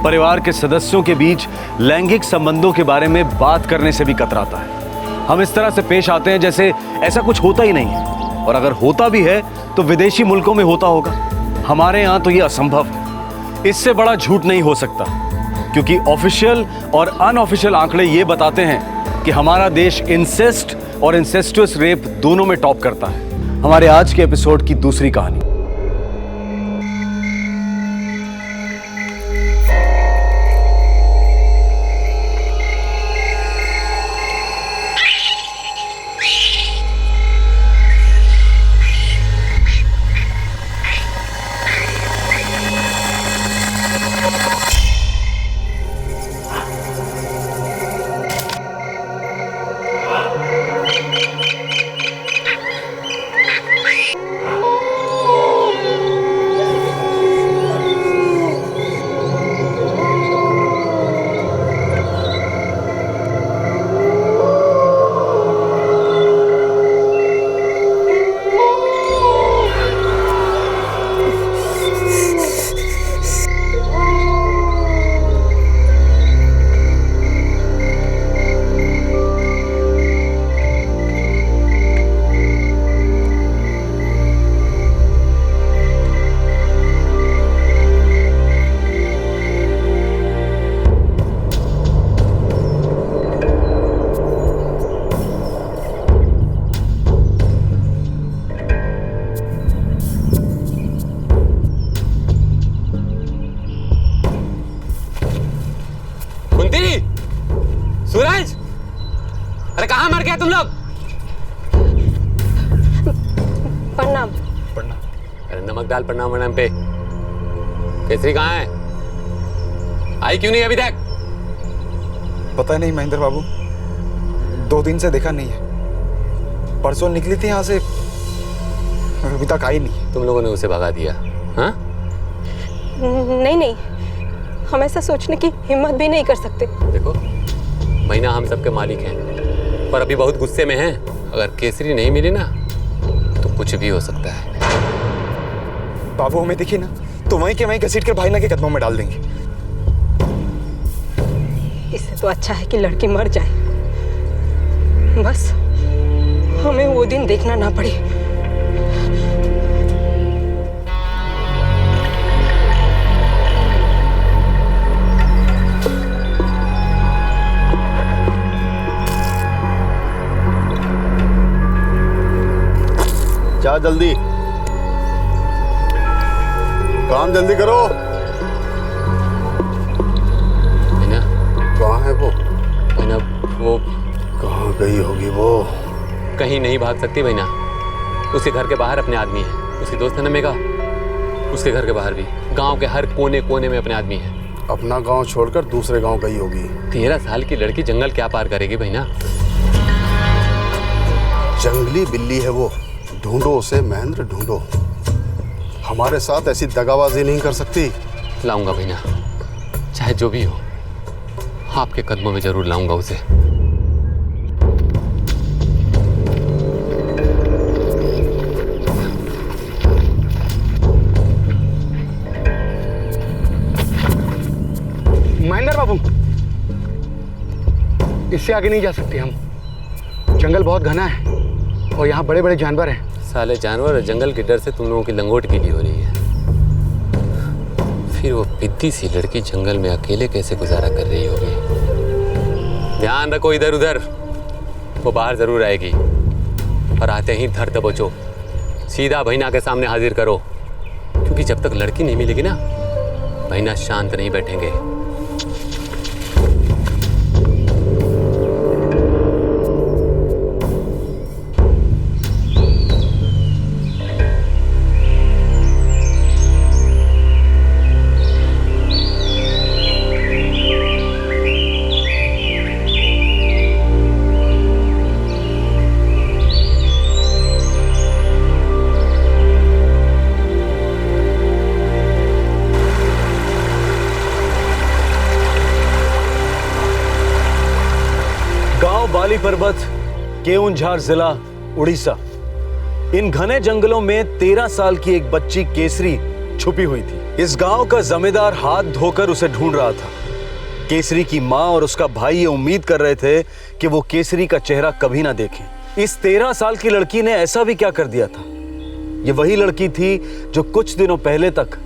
Speaker 5: परिवार के सदस्यों के बीच लैंगिक संबंधों के बारे में बात करने से भी कतराता है। हम इस तरह से पेश आते हैं जैसे ऐसा कुछ होता ही नहीं है, और अगर होता भी है तो विदेशी मुल्कों में होता होगा। हमारे यहाँ तो ये असंभव है। इससे बड़ा झूठ नहीं हो सकता, क्योंकि ऑफिशियल और अनऑफिशियल आंकड़े ये बताते हैं कि हमारा देश इंसेस्ट और इंसेस्टुअस रेप दोनों में टॉप करता है। हमारे आज के एपिसोड की दूसरी कहानी।
Speaker 16: सूरज, अरे कहाँ मर गया तुम लोग?
Speaker 10: प्रणाम।
Speaker 16: प्रणाम? अरे नमक डाल प्रणाम वनाम पे। केसरी कहाँ है? आई क्यों नहीं अभी तक?
Speaker 17: पता नहीं महेंद्र बाबू, 2 दिन से देखा नहीं है। परसों निकली थी यहाँ से, अभी तक आई नहीं।
Speaker 16: तुम लोगों ने उसे भगा दिया? हाँ?
Speaker 10: नहीं नहीं,
Speaker 18: हम ऐसा सोचने की हिम्मत भी नहीं कर सकते।
Speaker 16: देखो महीना हम सबके मालिक हैं, पर अभी बहुत गुस्से में हैं। अगर केसरी नहीं मिली ना तो कुछ भी हो सकता है।
Speaker 17: बाबू हमें दिखी ना तो वहीं के वहीं घसीट कर भाईना के कदमों में डाल देंगे।
Speaker 18: इससे तो अच्छा है कि लड़की मर जाए, बस हमें वो दिन देखना ना पड़े।
Speaker 19: जा जल्दी, काम जल्दी करो। कहाँ है वो?
Speaker 16: वो
Speaker 19: कहाँ गई होगी वो?
Speaker 16: कहीं नहीं भाग सकती भैया। उसके घर के बाहर अपने आदमी है। उसकी दोस्त है ना मेघा, उसके घर के बाहर भी गांव के हर कोने कोने में अपने आदमी है।
Speaker 19: अपना गांव छोड़कर दूसरे गांव गई होगी।
Speaker 16: 13 साल की लड़की जंगल क्या पार करेगी भैया?
Speaker 19: जंगली बिल्ली है वो, ढूंढो उसे महेंद्र, ढूंढो। हमारे साथ ऐसी दगाबाजी नहीं कर सकती।
Speaker 16: लाऊंगा भैया, चाहे जो भी हो, आपके कदमों में जरूर लाऊंगा उसे।
Speaker 17: महेंद्र बाबू, इससे आगे नहीं जा सकते हम। जंगल बहुत घना है और यहाँ बड़े बड़े जानवर हैं।
Speaker 16: साले जानवर और जंगल के डर से तुम लोगों की लंगोट गीली हो रही है। फिर वो पिद्दी सी लड़की जंगल में अकेले कैसे गुजारा कर रही होगी। ध्यान रखो इधर उधर, वो बाहर जरूर आएगी। और आते ही धर दबोचो, सीधा भैना के सामने हाजिर करो। क्योंकि जब तक लड़की नहीं मिलेगी ना, भैना शांत नहीं बैठेंगे।
Speaker 5: बाली पर्वत, केउंझार जिला, उड़ीसा। इन घने जंगलों में 13 साल की एक बच्ची केसरी छुपी हुई थी। इस गांव का जमींदार हाथ धोकर उसे ढूंढ रहा था। केसरी की मां और उसका भाई ये उम्मीद कर रहे थे कि वो केसरी का चेहरा कभी ना देखें। इस 13 साल की लड़की ने ऐसा भी क्या कर दिया था? ये वही लड़की थी जो कुछ दिनों पहले तक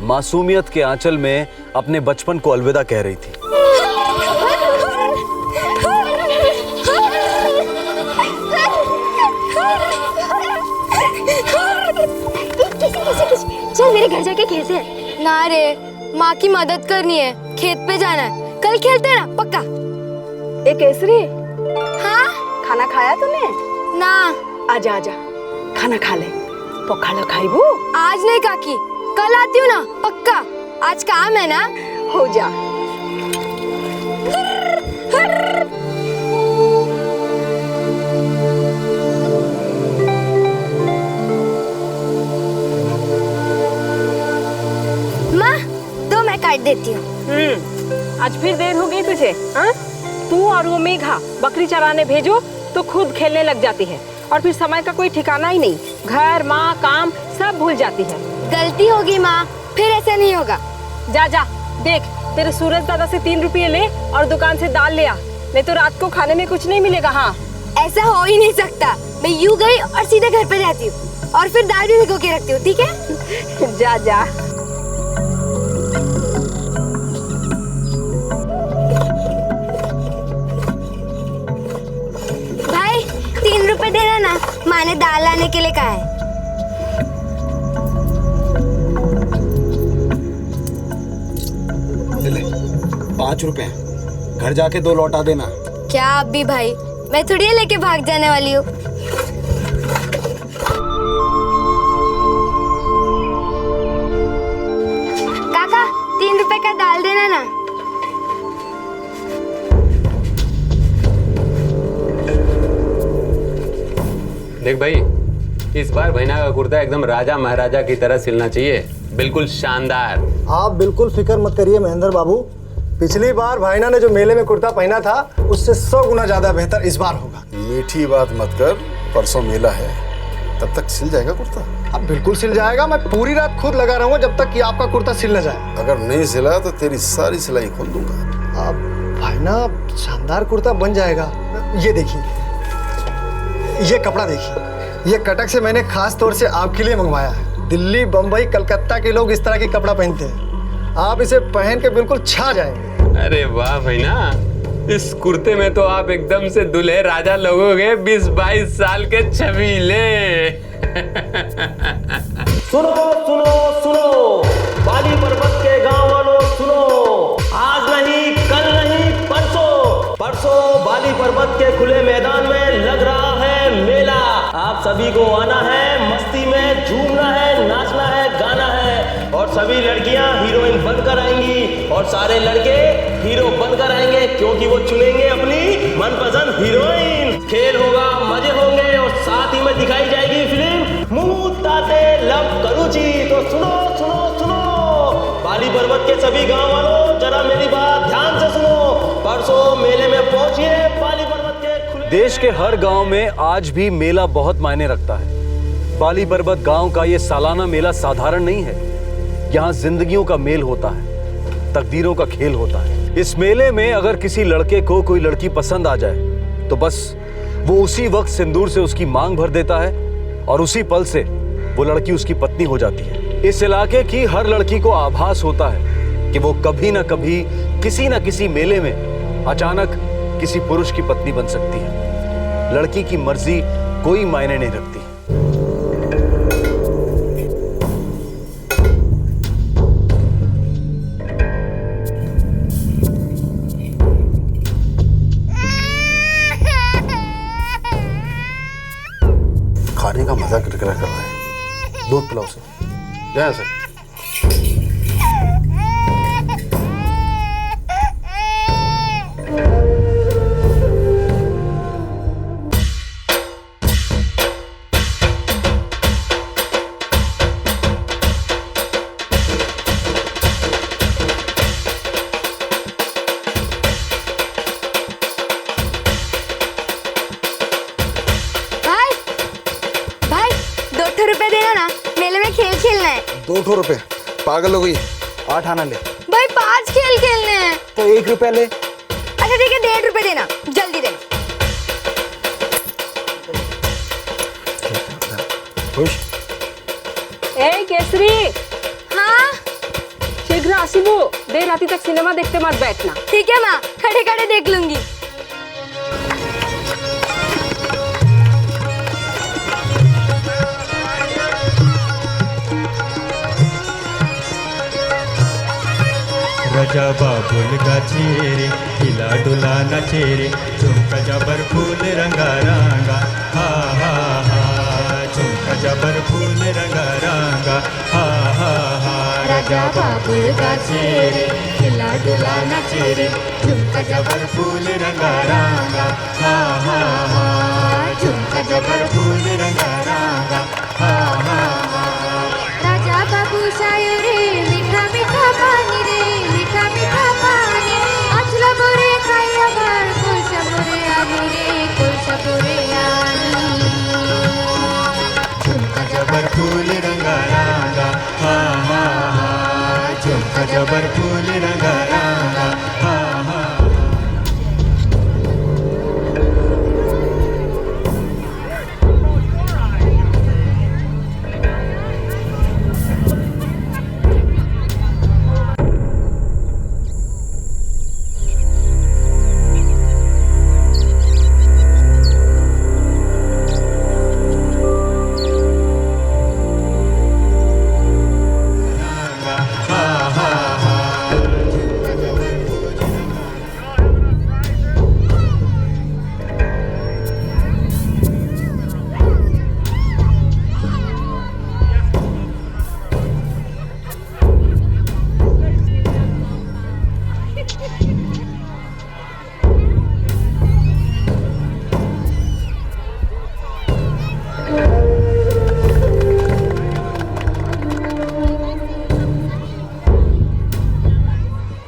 Speaker 5: मासूमियत के आंचल में अपने बचपन को अलविदा कह रही थी।
Speaker 10: चल मेरे घर जाके खेलते हैं। ना रे, माँ की मदद करनी है, खेत पे जाना है। कल खेलते हैं ना, पक्का।
Speaker 18: ए केसरी,
Speaker 10: हाँ
Speaker 18: खाना खाया तूने?
Speaker 10: ना।
Speaker 18: आजा आजा, खाना खा ले। पखालो खाइबू?
Speaker 10: आज नहीं काकी, कल आती हूँ ना, पक्का। आज काम है ना।
Speaker 18: हो जा।
Speaker 10: काट देती हूँ।
Speaker 18: आज फिर देर हो गई तुझे? हाँ? तू और वो मेघा बकरी चराने भेजो तो खुद खेलने लग जाती है और फिर समय का कोई ठिकाना ही नहीं। घर, माँ, काम सब भूल जाती है।
Speaker 10: गलती होगी माँ, फिर ऐसा नहीं होगा।
Speaker 18: जा जा, देख तेरे सूरज दादा से 3 रुपये ले और दुकान से दाल ले आ, नहीं तो रात को खाने में कुछ नहीं मिलेगा। हाँ,
Speaker 10: ऐसा हो ही नहीं सकता। मैं यूँ गई और सीधे घर पे जाती हूँ और फिर दाल भी भिगो के रखती हूँ, ठीक है?
Speaker 18: जा जा।
Speaker 10: भाई 3 रुपए देना ना, माँ ने दाल लाने के लिए कहा है।
Speaker 17: ले 5 रुपए, घर जाके 2 लौटा देना।
Speaker 10: क्या आप भी भाई, मैं थोड़ी लेके भाग जाने वाली हूँ। काका 3 रुपए का दाल देना ना।
Speaker 16: देख भाई, इस बार भैना का कुर्ता एकदम राजा महाराजा की तरह सिलना चाहिए, बिल्कुल शानदार।
Speaker 20: आप बिल्कुल फिक्र मत करिए महेंद्र बाबू, पिछली बार भाईना ने जो मेले में कुर्ता पहना था उससे 100 गुना ज्यादा बेहतर इस बार होगा।
Speaker 19: मीठी बात मत कर, परसों मेला है, तब तक सिल जाएगा कुर्ता।
Speaker 20: अब बिल्कुल सिल जाएगा, मैं पूरी रात खुद लगा रहूंगा जब तक कि आपका कुर्ता सिल न जाए।
Speaker 19: अगर नहीं सिला तो तेरी सारी सिलाई खोल दूंगा।
Speaker 20: अब भाईना शानदार कुर्ता बन जाएगा। ये देखिए, ये कपड़ा देखिए, ये कटक से मैंने खास तौर से आपके लिए मंगवाया है। दिल्ली, बम्बई, कलकत्ता के लोग इस तरह के कपड़ा पहनते हैं, आप इसे पहन के बिल्कुल छा जाएंगे।
Speaker 16: अरे वाह भैना, इस कुर्ते में तो आप एकदम से दूल्हे राजा लगोगे, 20-22 साल के छबीले।
Speaker 15: सुनो सुनो सुनो, बाली पर्वत के गांव वालों सुनो, आज नहीं, कल नहीं, परसों बाली पर्वत के खुले मैदान में लग रहा है मेला। आप सभी को आना है, मस्ती में झूमना है, नाचना है, गाना है, और सभी लड़कियां हीरोइन बनकर आएंगी और सारे लड़के हीरो बनकर आएंगे, क्योंकि वो चुनेंगे अपनी मनपसंद हीरोइन। खेल होगा, मजे होंगे और साथ ही में दिखाई जाएगी फिल्म मुंह ताते लब करूची। तो सुनो सुनो सुनो, बाली पर्वत के सभी गांव वालों जरा मेरी बात ध्यान से सुनो, परसों मेले में पहुंचिए बाली पर्वत के खुले।
Speaker 5: देश के हर गांव में आज भी मेला बहुत मायने रखता है। बाली पर्वत गांव का ये सालाना मेला साधारण नहीं है, यहाँ जिंदगियों का मेल होता है, तकदीरों का खेल होता है। इस मेले में अगर किसी लड़के को कोई लड़की पसंद आ जाए तो बस वो उसी वक्त सिंदूर से उसकी मांग भर देता है और उसी पल से वो लड़की उसकी पत्नी हो जाती है। इस इलाके की हर लड़की को आभास होता है कि वो कभी ना कभी किसी ना किसी मेले में अचानक किसी पुरुष की पत्नी बन सकती है। लड़की की मर्जी कोई मायने नहीं रखती।
Speaker 19: खाने का मजा कर रहा है, दूध पिलाओ से, जय से।
Speaker 17: ₹2 पागल हो गई, 8 आना ले।
Speaker 10: भाई 5 खेल खेलने हैं
Speaker 17: तो ₹1 ले।
Speaker 10: अच्छा ठीक है, ₹1.5 देना, जल्दी देना।
Speaker 17: खुश?
Speaker 18: ए केसरी,
Speaker 10: हाँ
Speaker 18: शीघ्र आसिबू, देर राती तक सिनेमा देखते मत बैठना।
Speaker 10: ठीक है माँ, खड़े खड़े देख लूंगी।
Speaker 21: राजा बाबुल गाछी रे, हिला डुला नाचे रे, झुमका जबर फूल रंगा रंगा, हा हा हा, झुमका जबर फूल रंगा रंगा, हा हा हा। राजा बाबुल गाछी रे, हिला डुला नाचे रे, झुमका जबर फूल रंगा रंगा, हा हा हा, झुमका जबर फूल रंगा रंगा, हा हा हा।
Speaker 10: राजा बाबू सायो रे, मीठा मीठा पानी रे, मीठा मीठा पानी, अचला बोरे खाया बार, कुलसा बोरे आनी रे, कुलसा बोरे आनी।
Speaker 21: झुमका जबर फूल रंगा रंगा, हा हा हा, झुमका जबर फूल रंगा रंगा, हा हा।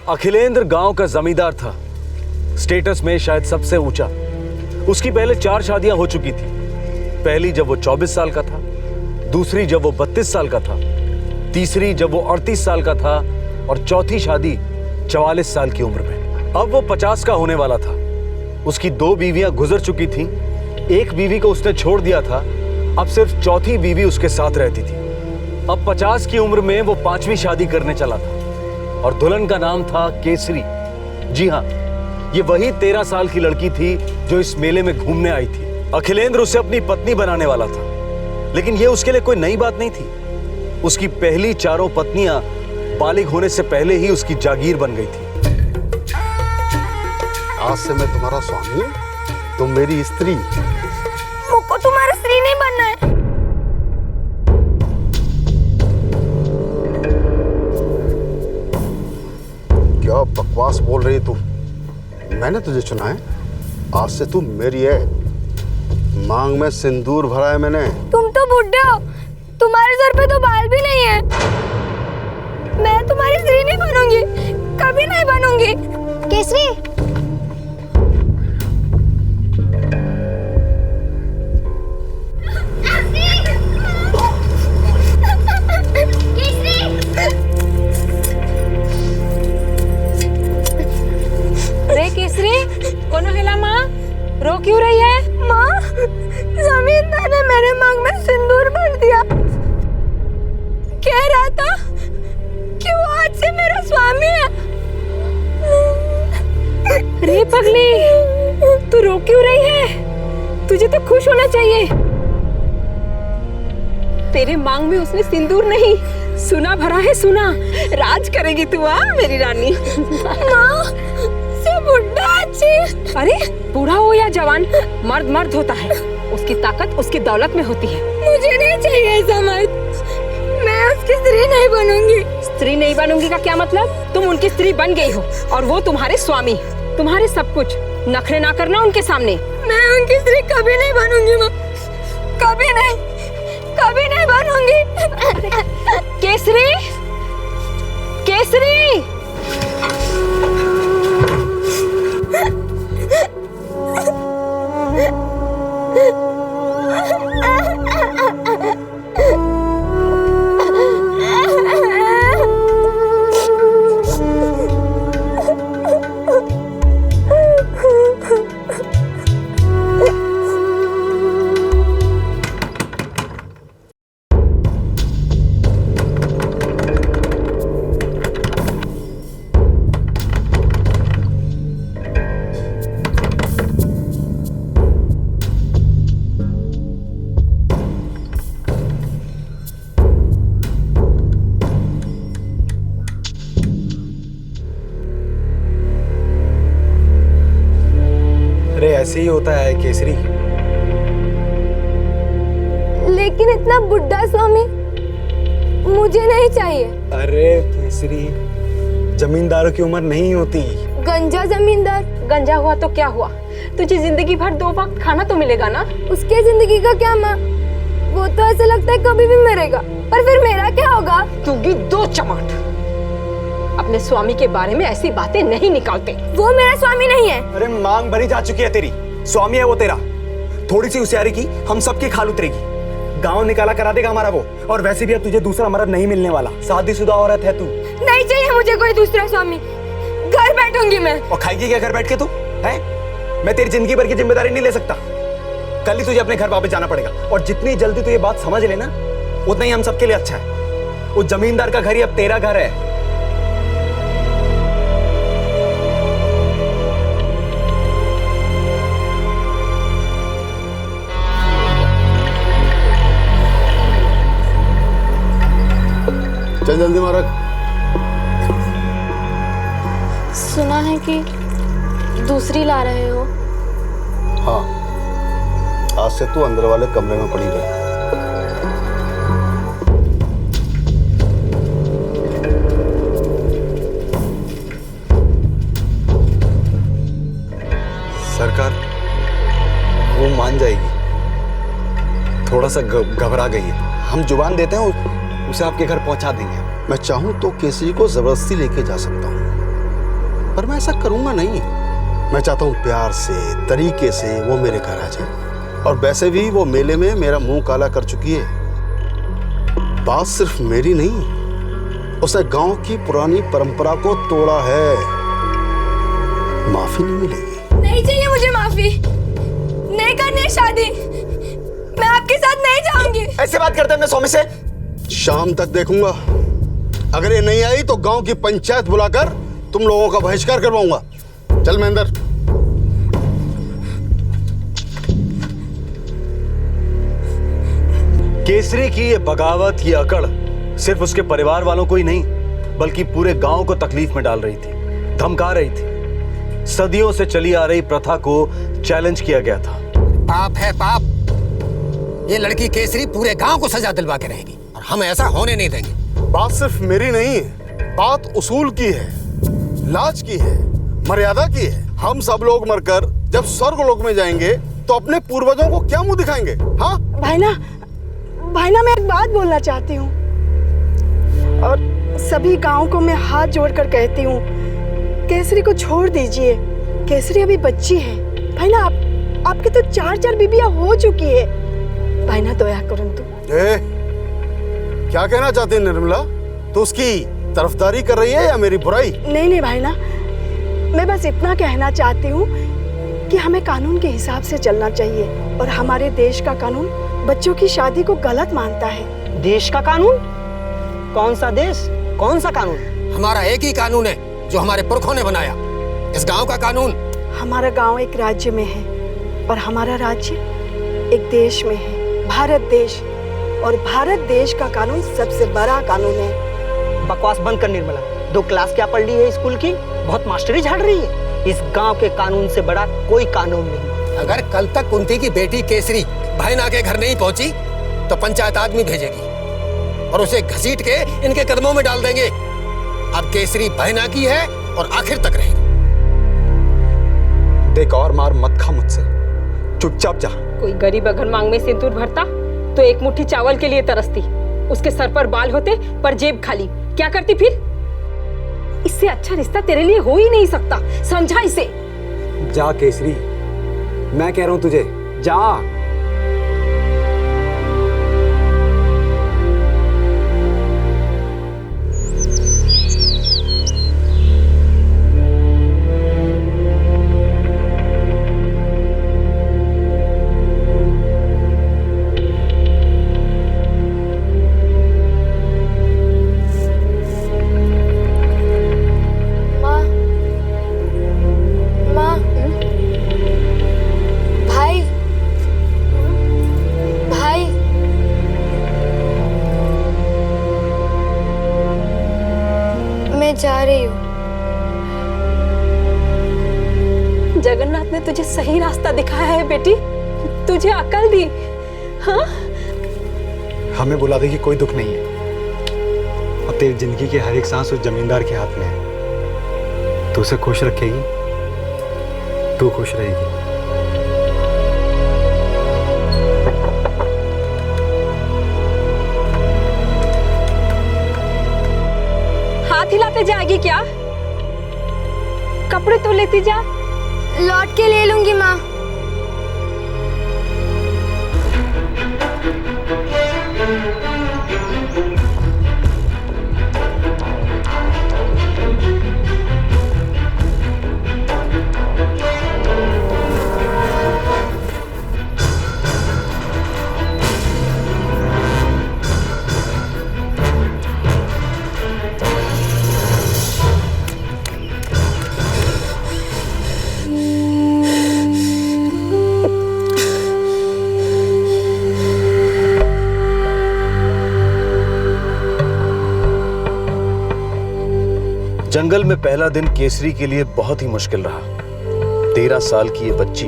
Speaker 5: अखिलेंद्र गांव का जमींदार था, स्टेटस में शायद सबसे ऊंचा। उसकी पहले 4 शादियां हो चुकी थी। पहली जब वो 24 साल का था, दूसरी जब वो 32 साल का था, तीसरी जब वो 38 साल का था और चौथी शादी 44 साल की उम्र में। अब वो 50 का होने वाला था। उसकी 2 बीवियां गुजर चुकी थी, एक बीवी को उसने छोड़ दिया था, अब सिर्फ चौथी बीवी उसके साथ रहती थी। अब 50 की उम्र में वो 5वीं शादी करने चला था और दुल्हन का नाम था केसरी। जी हाँ, ये वही 13 साल की लड़की थी जो इस मेले में घूमने आई थी। अखिलेंद्र उसे अपनी पत्नी बनाने वाला था, लेकिन ये उसके लिए कोई नई बात नहीं थी। उसकी पहली 4 पत्नियां बालिग होने से पहले ही उसकी जागीर बन गई थी।
Speaker 19: आज से मैं तुम्हारा स्वामी, तुम मेरी स्त्री।
Speaker 10: मुझको तुम्हारा स्त्री नहीं बनना है।
Speaker 19: क्या बकवास बोल रही तू? मैंने तुझे चुना है, आज से तू मेरी है। मांग में सिंदूर भरा है मैंने।
Speaker 10: तुम तो बुढ़े हो, तुम्हारे सर पे तो बाल भी नहीं है। मैं तुम्हारी स्त्री नहीं बनूंगी, कभी नहीं बनूंगी। केसरी,
Speaker 18: रे केसरी, कौन हेला माँ? रो क्यों रही है?
Speaker 10: माँ, जमींदार ने मेरे मांग में सिंदूर भर दिया। कह रहा था कि वो आज से मेरा स्वामी है।
Speaker 18: रे पगली, तू रो क्यों रही है? तुझे तो खुश होना चाहिए। तेरे मांग में उसने सिंदूर नहीं, सुना भरा है। सुना, राज करेगी तू, मेरी रानी।
Speaker 10: माँ, से बुढ़ा अच्छी।
Speaker 18: अरे बूढ़ा हो या जवान, मर्द मर्द होता है। उसकी ताकत उसकी दौलत में होती है।
Speaker 10: मुझे नहीं चाहिए ऐसा मर्द। मैं उसकी स्त्री नहीं बनूंगी।
Speaker 18: स्त्री नहीं बनूंगी का क्या मतलब? तुम उनकी स्त्री बन गई हो और वो तुम्हारे स्वामी, तुम्हारे सब कुछ। नखरे ना करना उनके सामने।
Speaker 10: मैं उनकी स्त्री कभी नहीं बनूंगी माँ, कभी नहीं, कभी नहीं बनूंगी।
Speaker 18: केसरी, केसरी,
Speaker 17: ऐसे ही होता है केसरी।
Speaker 10: लेकिन इतना बुढ़ा स्वामी मुझे नहीं चाहिए।
Speaker 17: अरे केसरी, जमींदारों की उम्र नहीं होती।
Speaker 10: गंजा जमींदार।
Speaker 18: गंजा हुआ तो क्या हुआ? तुझे जिंदगी भर 2 वक्त खाना तो मिलेगा ना।
Speaker 10: उसके जिंदगी का क्या माँ? वो तो ऐसा लगता है कभी भी मरेगा, पर फिर मेरा क्या होगा?
Speaker 18: दूंगी 2 चमाट। अपने स्वामी के बारे में ऐसी बातें नहीं निकालते।
Speaker 10: वो मेरा स्वामी नहीं है।
Speaker 17: अरे मांग भरी जा चुकी है तेरी, स्वामी है वो तेरा। थोड़ी सी होशियारी की हम सबकी खाल उतरेगी। गांव निकाला करा देगा हमारा वो। और वैसे भी अब तुझे दूसरा मर्द नहीं मिलने वाला। शादीशुदा औरत है तू।
Speaker 10: नहीं चाहिए मुझे कोई दूसरा स्वामी। घर बैठूंगी मैं।
Speaker 17: और खाएगी क्या घर बैठ के तू? है? मैं तेरी जिंदगी भर की जिम्मेदारी नहीं ले सकता। कल ही तुझे अपने घर वापस जाना पड़ेगा। और जितनी जल्दी तू ये बात समझ लेना, उतना ही हम सबके लिए अच्छा है। वो जमींदार का घर ही अब तेरा घर है।
Speaker 19: चल जल्दी मारक।
Speaker 10: सुना है कि दूसरी ला रहे हो।
Speaker 19: हाँ, आज से तू अंदर वाले कमरे में पड़ी रहे।
Speaker 17: सरकार, वो मान जाएगी। थोड़ा सा घबरा गई है। हम जुबान देते हैं, उसे आपके घर पहुंचा देंगे।
Speaker 19: मैं चाहूं तो केसरी को जबरदस्ती लेके जा सकता हूं, पर मैं ऐसा करूंगा नहीं। मैं चाहता हूँ प्यार से, तरीके से वो मेरे घर आ जाए। और वैसे भी वो मेले में मेरा मुंह काला कर चुकी है। बात सिर्फ मेरी नहीं, उसने गांव की पुरानी परंपरा को तोड़ा है। माफी नहीं मिलेगी।
Speaker 10: नहीं चाहिए मुझे माफी, नहीं करनी है शादी, मैं आपके साथ नहीं जाऊंगी।
Speaker 17: ऐसे बात करते हैं स्वामी से?
Speaker 19: शाम तक देखूंगा, अगर ये नहीं आई तो गांव की पंचायत बुलाकर तुम लोगों का बहिष्कार करवाऊंगा। चल महेंद्र।
Speaker 5: केसरी की ये बगावत, ये अकड़ सिर्फ उसके परिवार वालों को ही नहीं बल्कि पूरे गांव को तकलीफ में डाल रही थी, धमका रही थी। सदियों से चली आ रही प्रथा को चैलेंज किया गया था।
Speaker 9: पाप है पाप। ये लड़की केसरी पूरे गांव को सजा दिलवा के रहेगी और हम ऐसा होने नहीं देंगे।
Speaker 19: बात सिर्फ मेरी नहीं है, बात उसूल की है, लाज की है, मर्यादा की है। हम सब लोग मरकर जब स्वर्गलोक में जाएंगे तो अपने पूर्वजों को क्या मुंह दिखाएंगे? हाँ
Speaker 22: भाईना, मैं एक बात बोलना चाहती हूँ और सभी गांव को मैं हाथ जोड़कर कहती हूँ, केसरी को छोड़ दीजिए। केसरी अभी बच्ची है। भाईना, आपकी तो 4 बीबियां हो चुकी है। भाईना दया करो तुम।
Speaker 19: क्या कहना चाहती है निर्मला? तो उसकी तरफदारी कर रही है या मेरी बुराई?
Speaker 22: नहीं भाईना, मैं बस इतना कहना चाहती हूँ कि हमें कानून के हिसाब से चलना चाहिए और हमारे देश का कानून बच्चों की शादी को गलत मानता है।
Speaker 9: देश का कानून? कौन सा देश, कौन सा कानून? हमारा एक ही कानून है जो हमारे पुरखों ने बनाया। इस गांव का कानून।
Speaker 22: हमारा गांव एक राज्य में है और हमारा राज्य एक देश में है, भारत देश। और भारत देश का कानून सबसे बड़ा कानून है।
Speaker 9: बकवास बंद कर निर्मला। 2 क्लास क्या पढ़ ली है स्कूल की? बहुत मास्टरी झाड़ रही है। इस गांव के कानून से बड़ा कोई कानून नहीं। अगर कल तक कुंती की बेटी केसरी भाईना के घर नहीं पहुंची तो पंचायत आदमी भेजेगी और उसे घसीट के इनके कदमों में डाल देंगे। अब केसरी भाईना की है और आखिर तक रहेगी।
Speaker 17: देख और मार मत खा मुझसे, चुपचाप जा।
Speaker 18: कोई गरीब अगर मांग में सिंदूर भरता तो एक मुट्ठी चावल के लिए तरसती। उसके सर पर बाल होते पर जेब खाली, क्या करती फिर? इससे अच्छा रिश्ता तेरे लिए हो ही नहीं सकता, समझा इसे?
Speaker 17: जा केसरी, मैं कह रहा हूं तुझे, जा।
Speaker 10: जा रही हूँ।
Speaker 18: जगन्नाथ ने तुझे सही रास्ता दिखाया है बेटी, तुझे अकल दी। हाँ?
Speaker 17: हमें बुला दे कि कोई दुख नहीं है और तेरी जिंदगी की हर एक सांस उस जमींदार के हाथ में है। तू उसे खुश रखेगी, तू खुश रहेगी।
Speaker 18: हिलाते जाएगी क्या? कपड़े तो लेती जा।
Speaker 10: लौट के ले लूंगी माँ।
Speaker 5: जंगल में पहला दिन केसरी के लिए बहुत ही मुश्किल रहा। 13 साल की ये बच्ची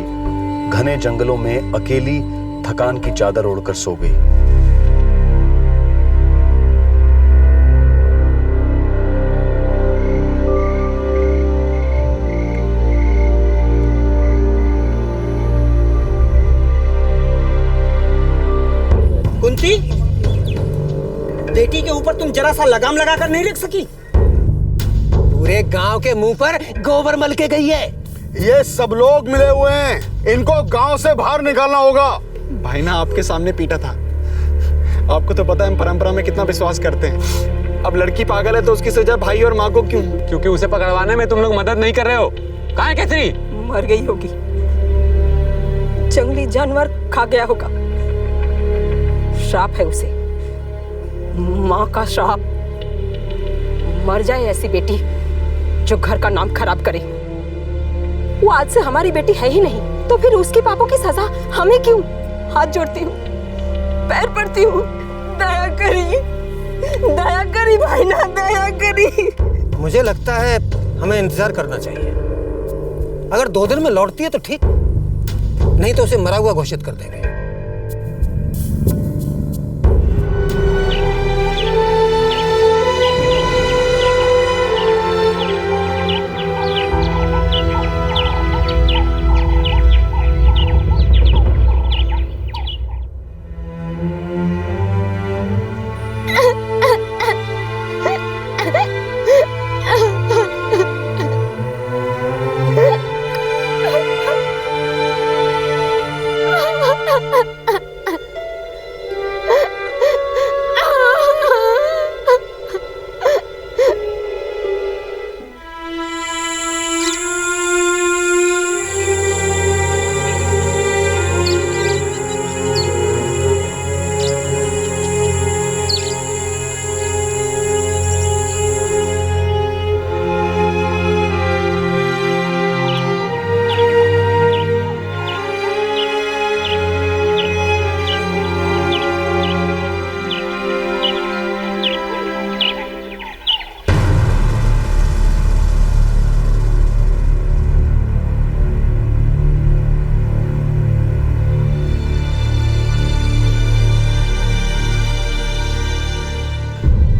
Speaker 5: घने जंगलों में अकेली थकान की चादर ओढ़कर सो गई।
Speaker 9: कुंती, बेटी के ऊपर तुम जरा सा लगाम लगाकर नहीं रख सकी? पूरे गांव के मुंह पर गोबर मल के गई है।
Speaker 19: ये सब लोग मिले हुए हैं, इनको गांव से बाहर निकालना होगा।
Speaker 17: भाई ना आपके सामने पीटा था। आपको तो पता है हम परंपरा में कितना विश्वास करते हैं। अब लड़की पागल है तो उसकी सजा भाई और माँ को क्यों?
Speaker 16: क्योंकि उसे पकड़वाने में तुम लोग मदद नहीं कर रहे हो। कहाँ है केसरी?
Speaker 18: मर गई होगी, जंगली जानवर खा गया होगा। श्राप है उसे, माँ का श्राप। मर जाए ऐसी बेटी जो घर का नाम खराब करे। वो आज से हमारी बेटी है ही नहीं, तो फिर उसके पापों की सजा हमें क्यों? हाथ जोड़ती हूँ, पैर पड़ती हूँ, दया करी भाई ना, दया करी।
Speaker 9: मुझे लगता है हमें इंतजार करना चाहिए। अगर 2 दिन में लौटती है तो ठीक, नहीं तो उसे मरा हुआ घोषित कर देंगे।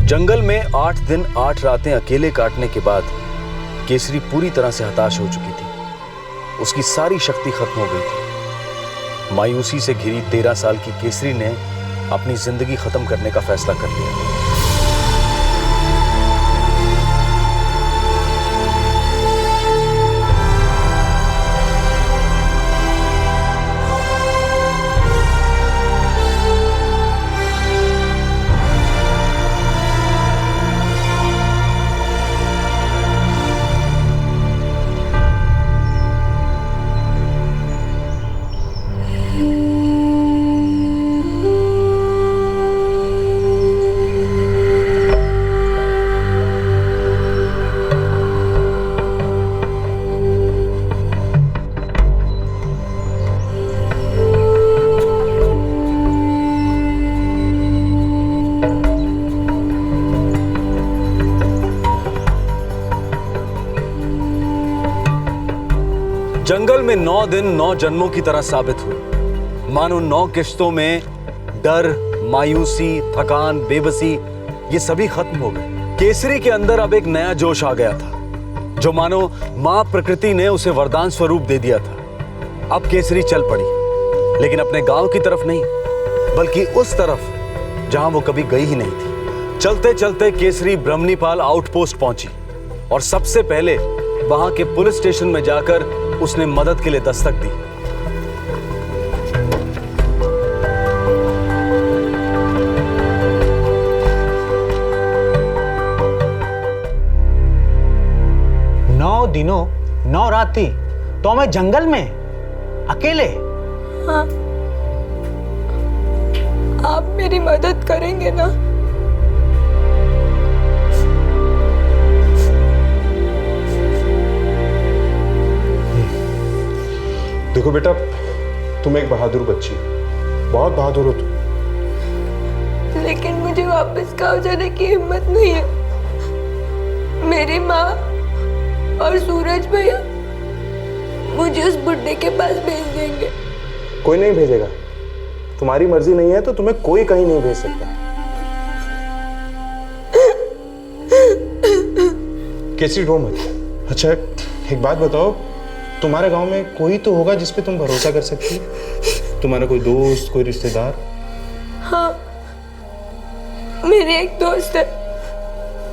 Speaker 5: जंगल में 8 दिन 8 रातें अकेले काटने के बाद केसरी पूरी तरह से हताश हो चुकी थी। उसकी सारी शक्ति खत्म हो गई थी। मायूसी से घिरी 13 साल की केसरी ने अपनी जिंदगी खत्म करने का फैसला कर लिया। जंगल में 9 दिन 9 जन्मों की तरह साबित हुए। मानो 9 किश्तों में डर, मायूसी, थकान, बेबसी ये सभी खत्म हो गए। केसरी के अंदर अब एक नया जोश आ गया था, जो मानो मां प्रकृति ने उसे वरदान स्वरूप दे दिया था। अब केसरी चल पड़ी, लेकिन अपने गांव की तरफ नहीं, बल्कि उस तरफ जहां वो कभी गई ही नहीं थी। चलते चलते केसरी ब्रह्मनीपाल आउटपोस्ट पहुंची और सबसे पहले वहां के पुलिस स्टेशन में जाकर उसने मदद के लिए दस्तक दी।
Speaker 17: नौ दिनों 9 राती तो मैं जंगल में अकेले।
Speaker 10: हाँ, आप मेरी मदद करेंगे ना?
Speaker 3: देखो बेटा, तुम एक बहादुर बच्ची हो, बहुत बहादुर हो तुम।
Speaker 10: लेकिन मुझे वापस गाँव जाने की हिम्मत नहीं है। मेरी माँ और सूरज भैया मुझे उस बुड्ढे के पास भेज देंगे।
Speaker 3: कोई नहीं भेजेगा। तुम्हारी मर्जी नहीं है तो तुम्हें कोई कहीं नहीं भेज सकता। केसरी रो मत। अच्छा एक बात बताओ, तुम्हारे गांव में कोई तो होगा जिस पे तुम भरोसा कर सकती हो? तुम्हारा कोई दोस्त, कोई रिश्तेदार?
Speaker 10: हाँ, मेरी एक दोस्त है,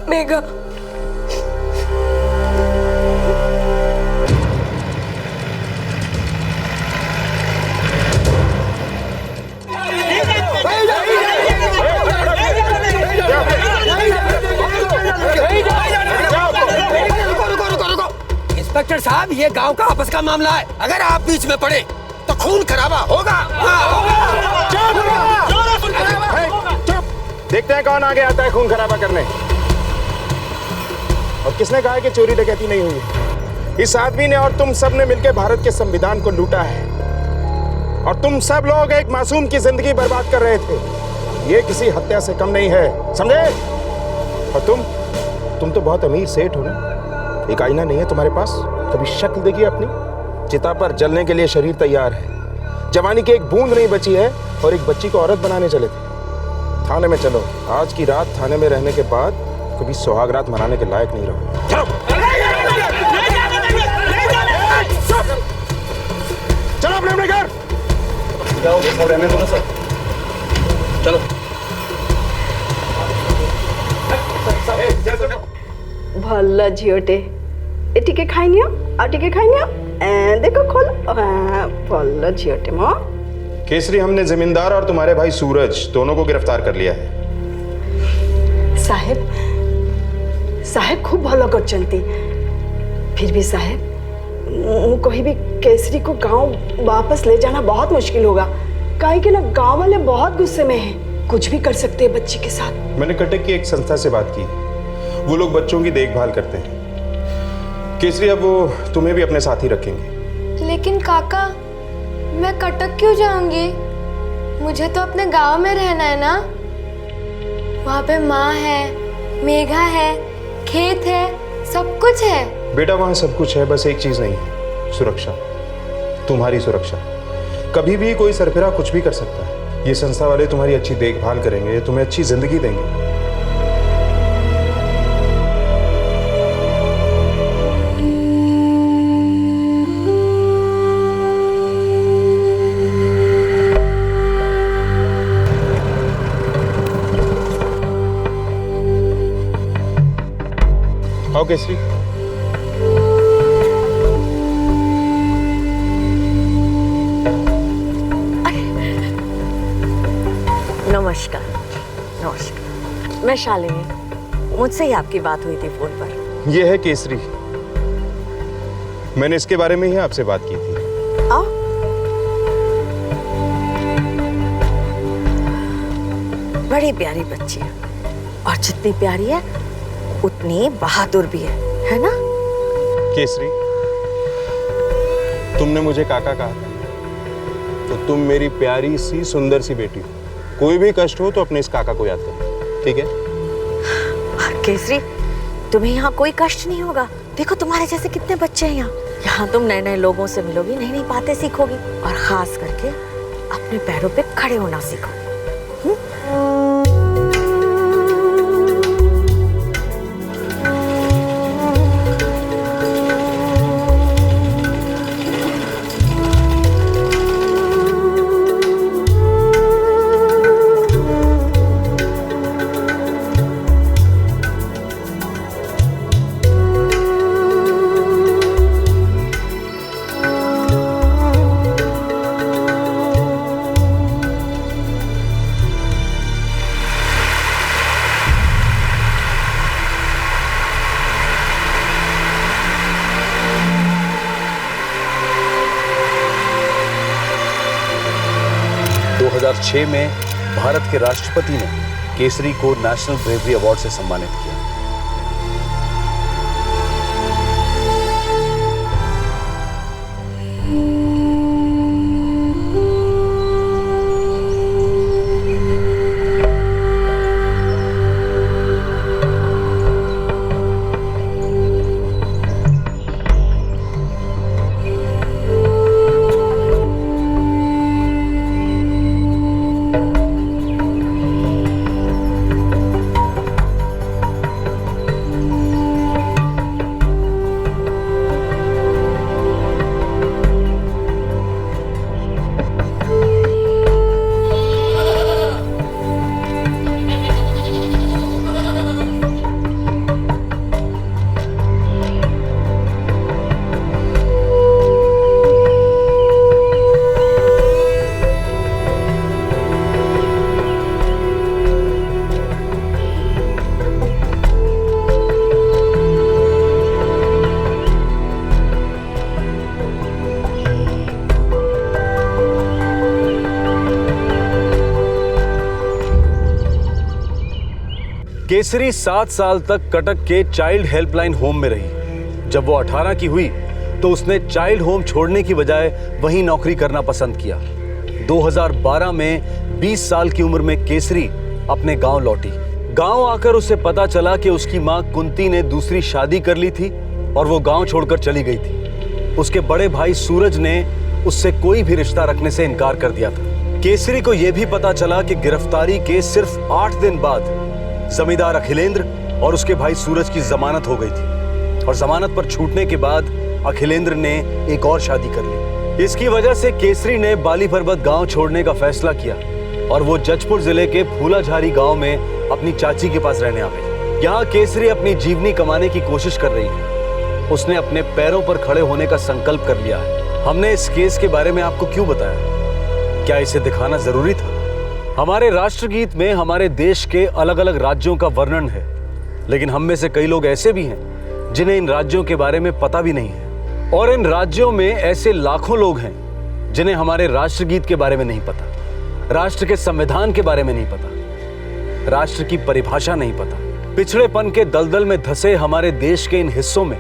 Speaker 10: मेघा।
Speaker 9: ये गांव का आपस का मामला है, अगर आप बीच में पड़े तो खून खराबा होगा।
Speaker 3: देखते हैं कौन आगे आता है खून खराबा करने। और किसने कहा कि चोरी डकैती नहीं हुई? इस आदमी ने और तुम सब ने मिलकर भारत के संविधान को लूटा है, और तुम सब लोग एक मासूम की जिंदगी बर्बाद कर रहे थे। ये किसी हत्या से कम नहीं है, समझे? और तुम तो बहुत अमीर सेठ हो ना। एक आईना नहीं है तुम्हारे पास? कभी शक्ल देखिए अपनी। चिता पर जलने के लिए शरीर तैयार है, जवानी की एक बूंद नहीं बची है, और एक बच्ची को औरत बनाने चले थे। थाने में चलो, आज की रात थाने में रहने के बाद कभी सुहागरात मनाने के लायक नहीं रहो। चलो चलो अपने घर जाओ, रहने दो ना सर। चलो
Speaker 22: भला झियोटे ए टिके खाइनियो आ टिके खाइनियो ए देखो खोल भला झियोटे म
Speaker 3: केसरी, हमने जमींदार और तुम्हारे भाई सूरज दोनों को गिरफ्तार कर लिया है।
Speaker 22: साहेब खूब भलो करचंती। फिर भी साहेब कोई भी केसरी को गांव वापस ले जाना बहुत मुश्किल होगा, काहे कि ना गांव वाले बहुत गुस्से में हैं, कुछ भी कर सकते हैं बच्ची के साथ।
Speaker 3: मैंने कटक की एक संस्था से बात की, वो लोग बच्चों की देखभाल करते हैं। केसरी, अब वो तुम्हें भी अपने साथ ही रखेंगे।
Speaker 10: लेकिन काका, मैं कटक क्यों जाऊंगी? मुझे तो अपने गांव में रहना है ना। वहाँ पे माँ है, मेघा है, खेत है, सब कुछ है।
Speaker 3: बेटा, वहाँ सब कुछ है, बस एक चीज नहीं है, सुरक्षा। तुम्हारी सुरक्षा। कभी भी कोई सरफिरा कुछ भी कर सकता है। ये संस्था वाले तुम्हारी अच्छी देखभाल करेंगे, तुम्हें अच्छी जिंदगी देंगे। आओ केसरी।
Speaker 4: नमस्कार। नमस्कार, मैं शालिनी। मुझसे ही आपकी बात हुई थी फोन पर।
Speaker 3: ये है केसरी, मैंने इसके बारे में ही आपसे बात की थी।
Speaker 4: आओ। बड़ी प्यारी बच्ची है, और जितनी प्यारी है उतनी बहादुर भी है ना?
Speaker 3: केसरी, तुमने मुझे काका कहा था, तो तुम मेरी प्यारी सी सुंदर सी बेटी हो। कोई भी कष्ट हो तो अपने इस काका को याद करो, ठीक है?
Speaker 4: केसरी, तुम्हें यहाँ कोई कष्ट नहीं होगा। देखो तुम्हारे जैसे कितने बच्चे हैं यहाँ। यहाँ तुम नए नए लोगों से मिलोगी, नई नई बातें सीखोगी, और खास करके अपने पैरों पे खड़े होना सीखोगी।
Speaker 5: में भारत के राष्ट्रपति ने केसरी को नेशनल ब्रेवरी अवार्ड से सम्मानित किया। केसरी 7 साल तक कटक के चाइल्ड हेल्पलाइन होम में रही। जब वो 18 की हुई तो उसने चाइल्ड होम छोड़ने की बजाय वहीं नौकरी करना पसंद किया। 2012 में 20 साल की उम्र में केसरी अपने गांव लौटी। गांव आकर उसे पता चला कि उसकी मां कुंती ने दूसरी शादी कर ली थी और वो गांव छोड़कर चली गई थी। उसके बड़े भाई सूरज ने उससे कोई भी रिश्ता रखने से इनकार कर दिया था। केसरी को यह भी पता चला कि गिरफ्तारी के सिर्फ 8 दिन बाद जमींदार अखिलेंद्र और उसके भाई सूरज की जमानत हो गई थी और जमानत पर छूटने के बाद अखिलेंद्र ने एक और शादी कर ली। इसकी वजह से केसरी ने बाली पर्वत गांव छोड़ने का फैसला किया और वो जजपुर जिले के फूलाझारी गांव में अपनी चाची के पास रहने आ गई। यहाँ केसरी अपनी जीवनी कमाने की कोशिश कर रही है। उसने अपने पैरों पर खड़े होने का संकल्प कर लिया है। हमने इस केस के बारे में आपको क्यों बताया? क्या इसे दिखाना जरूरी था? हमारे राष्ट्रगीत में हमारे देश के अलग अलग राज्यों का वर्णन है, लेकिन हम में से कई लोग ऐसे भी हैं जिन्हें इन राज्यों के बारे में पता भी नहीं है। और इन राज्यों में ऐसे लाखों लोग हैं जिन्हें हमारे राष्ट्रगीत के बारे में नहीं पता, राष्ट्र के संविधान के बारे में नहीं पता, राष्ट्र की परिभाषा नहीं पता। पिछड़ेपन के दलदल में धंसे हमारे देश के इन हिस्सों में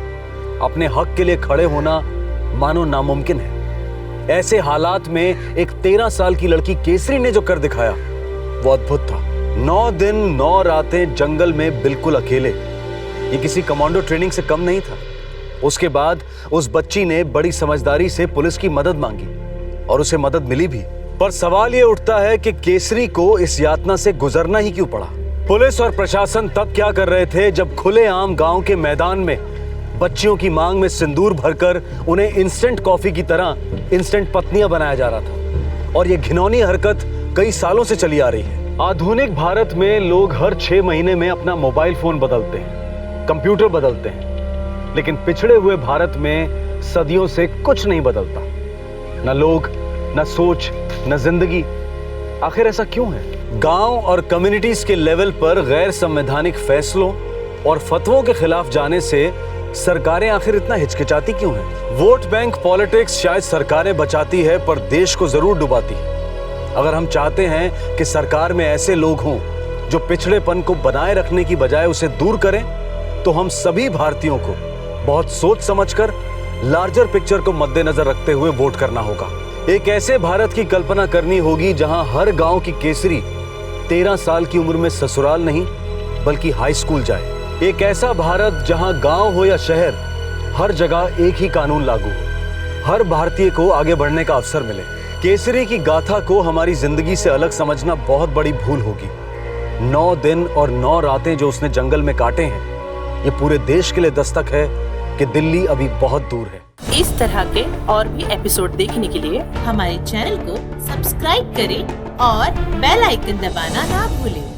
Speaker 5: अपने हक के लिए खड़े होना मानो नामुमकिन है। ऐसे हालात में एक 13 साल की लड़की केसरी ने जो कर दिखाया वो अद्भुत था। 9 दिन 9 रातें जंगल में बिल्कुल अकेले, ये किसी कमांडो ट्रेनिंग से कम नहीं था। उसके बाद उस बच्ची ने बड़ी समझदारी से पुलिस की मदद मांगी और उसे मदद मिली भी। पर सवाल ये उठता है कि केसरी को इस यातना से गुजरना ही क्यों पड़ा? पुलिस और प्रशासन तब क्या कर रहे थे जब खुलेआम गांव के मैदान में बच्चियों की मांग में सिंदूर भरकर उन्हें इंस्टेंट कॉफी की तरह इंस्टेंट पत्नियां बनाया जा रहा था। और ये घिनौनी हरकत कई सालों से चली आ रही है। आधुनिक भारत में लोग हर 6 महीने में अपना मोबाइल फोन बदलते हैं, कंप्यूटर बदलते हैं, लेकिन पिछड़े हुए भारत में सदियों से कुछ नहीं बदलता। न लोग, न सोच, न जिंदगी। आखिर ऐसा क्यों है? गांव और कम्युनिटीज के लेवल पर गैर संवैधानिक फैसलों और फतवों के खिलाफ जाने से सरकारें आखिर इतना हिचकिचाती क्यों हैं? वोट बैंक पॉलिटिक्स शायद सरकारें बचाती है पर देश को जरूर डुबाती है। अगर हम चाहते हैं कि सरकार में ऐसे लोग हों जो पिछड़ेपन को बनाए रखने की बजाय उसे दूर करें, तो हम सभी भारतीयों को बहुत सोच समझकर लार्जर पिक्चर को मद्देनजर रखते हुए वोट करना होगा। एक ऐसे भारत की कल्पना करनी होगी जहां हर गांव की केसरी 13 साल की उम्र में ससुराल नहीं बल्कि हाई स्कूल जाए। एक ऐसा भारत जहां गांव हो या शहर, हर जगह एक ही कानून लागू हो, हर भारतीय को आगे बढ़ने का अवसर मिले। केसरी की गाथा को हमारी जिंदगी से अलग समझना बहुत बड़ी भूल होगी। 9 दिन और 9 रातें जो उसने जंगल में काटे हैं, ये पूरे देश के लिए दस्तक है कि दिल्ली अभी बहुत दूर है।
Speaker 11: इस तरह के और भी एपिसोड देखने के लिए हमारे चैनल को सब्सक्राइब करें और बेल आइकन दबाना ना भूलें।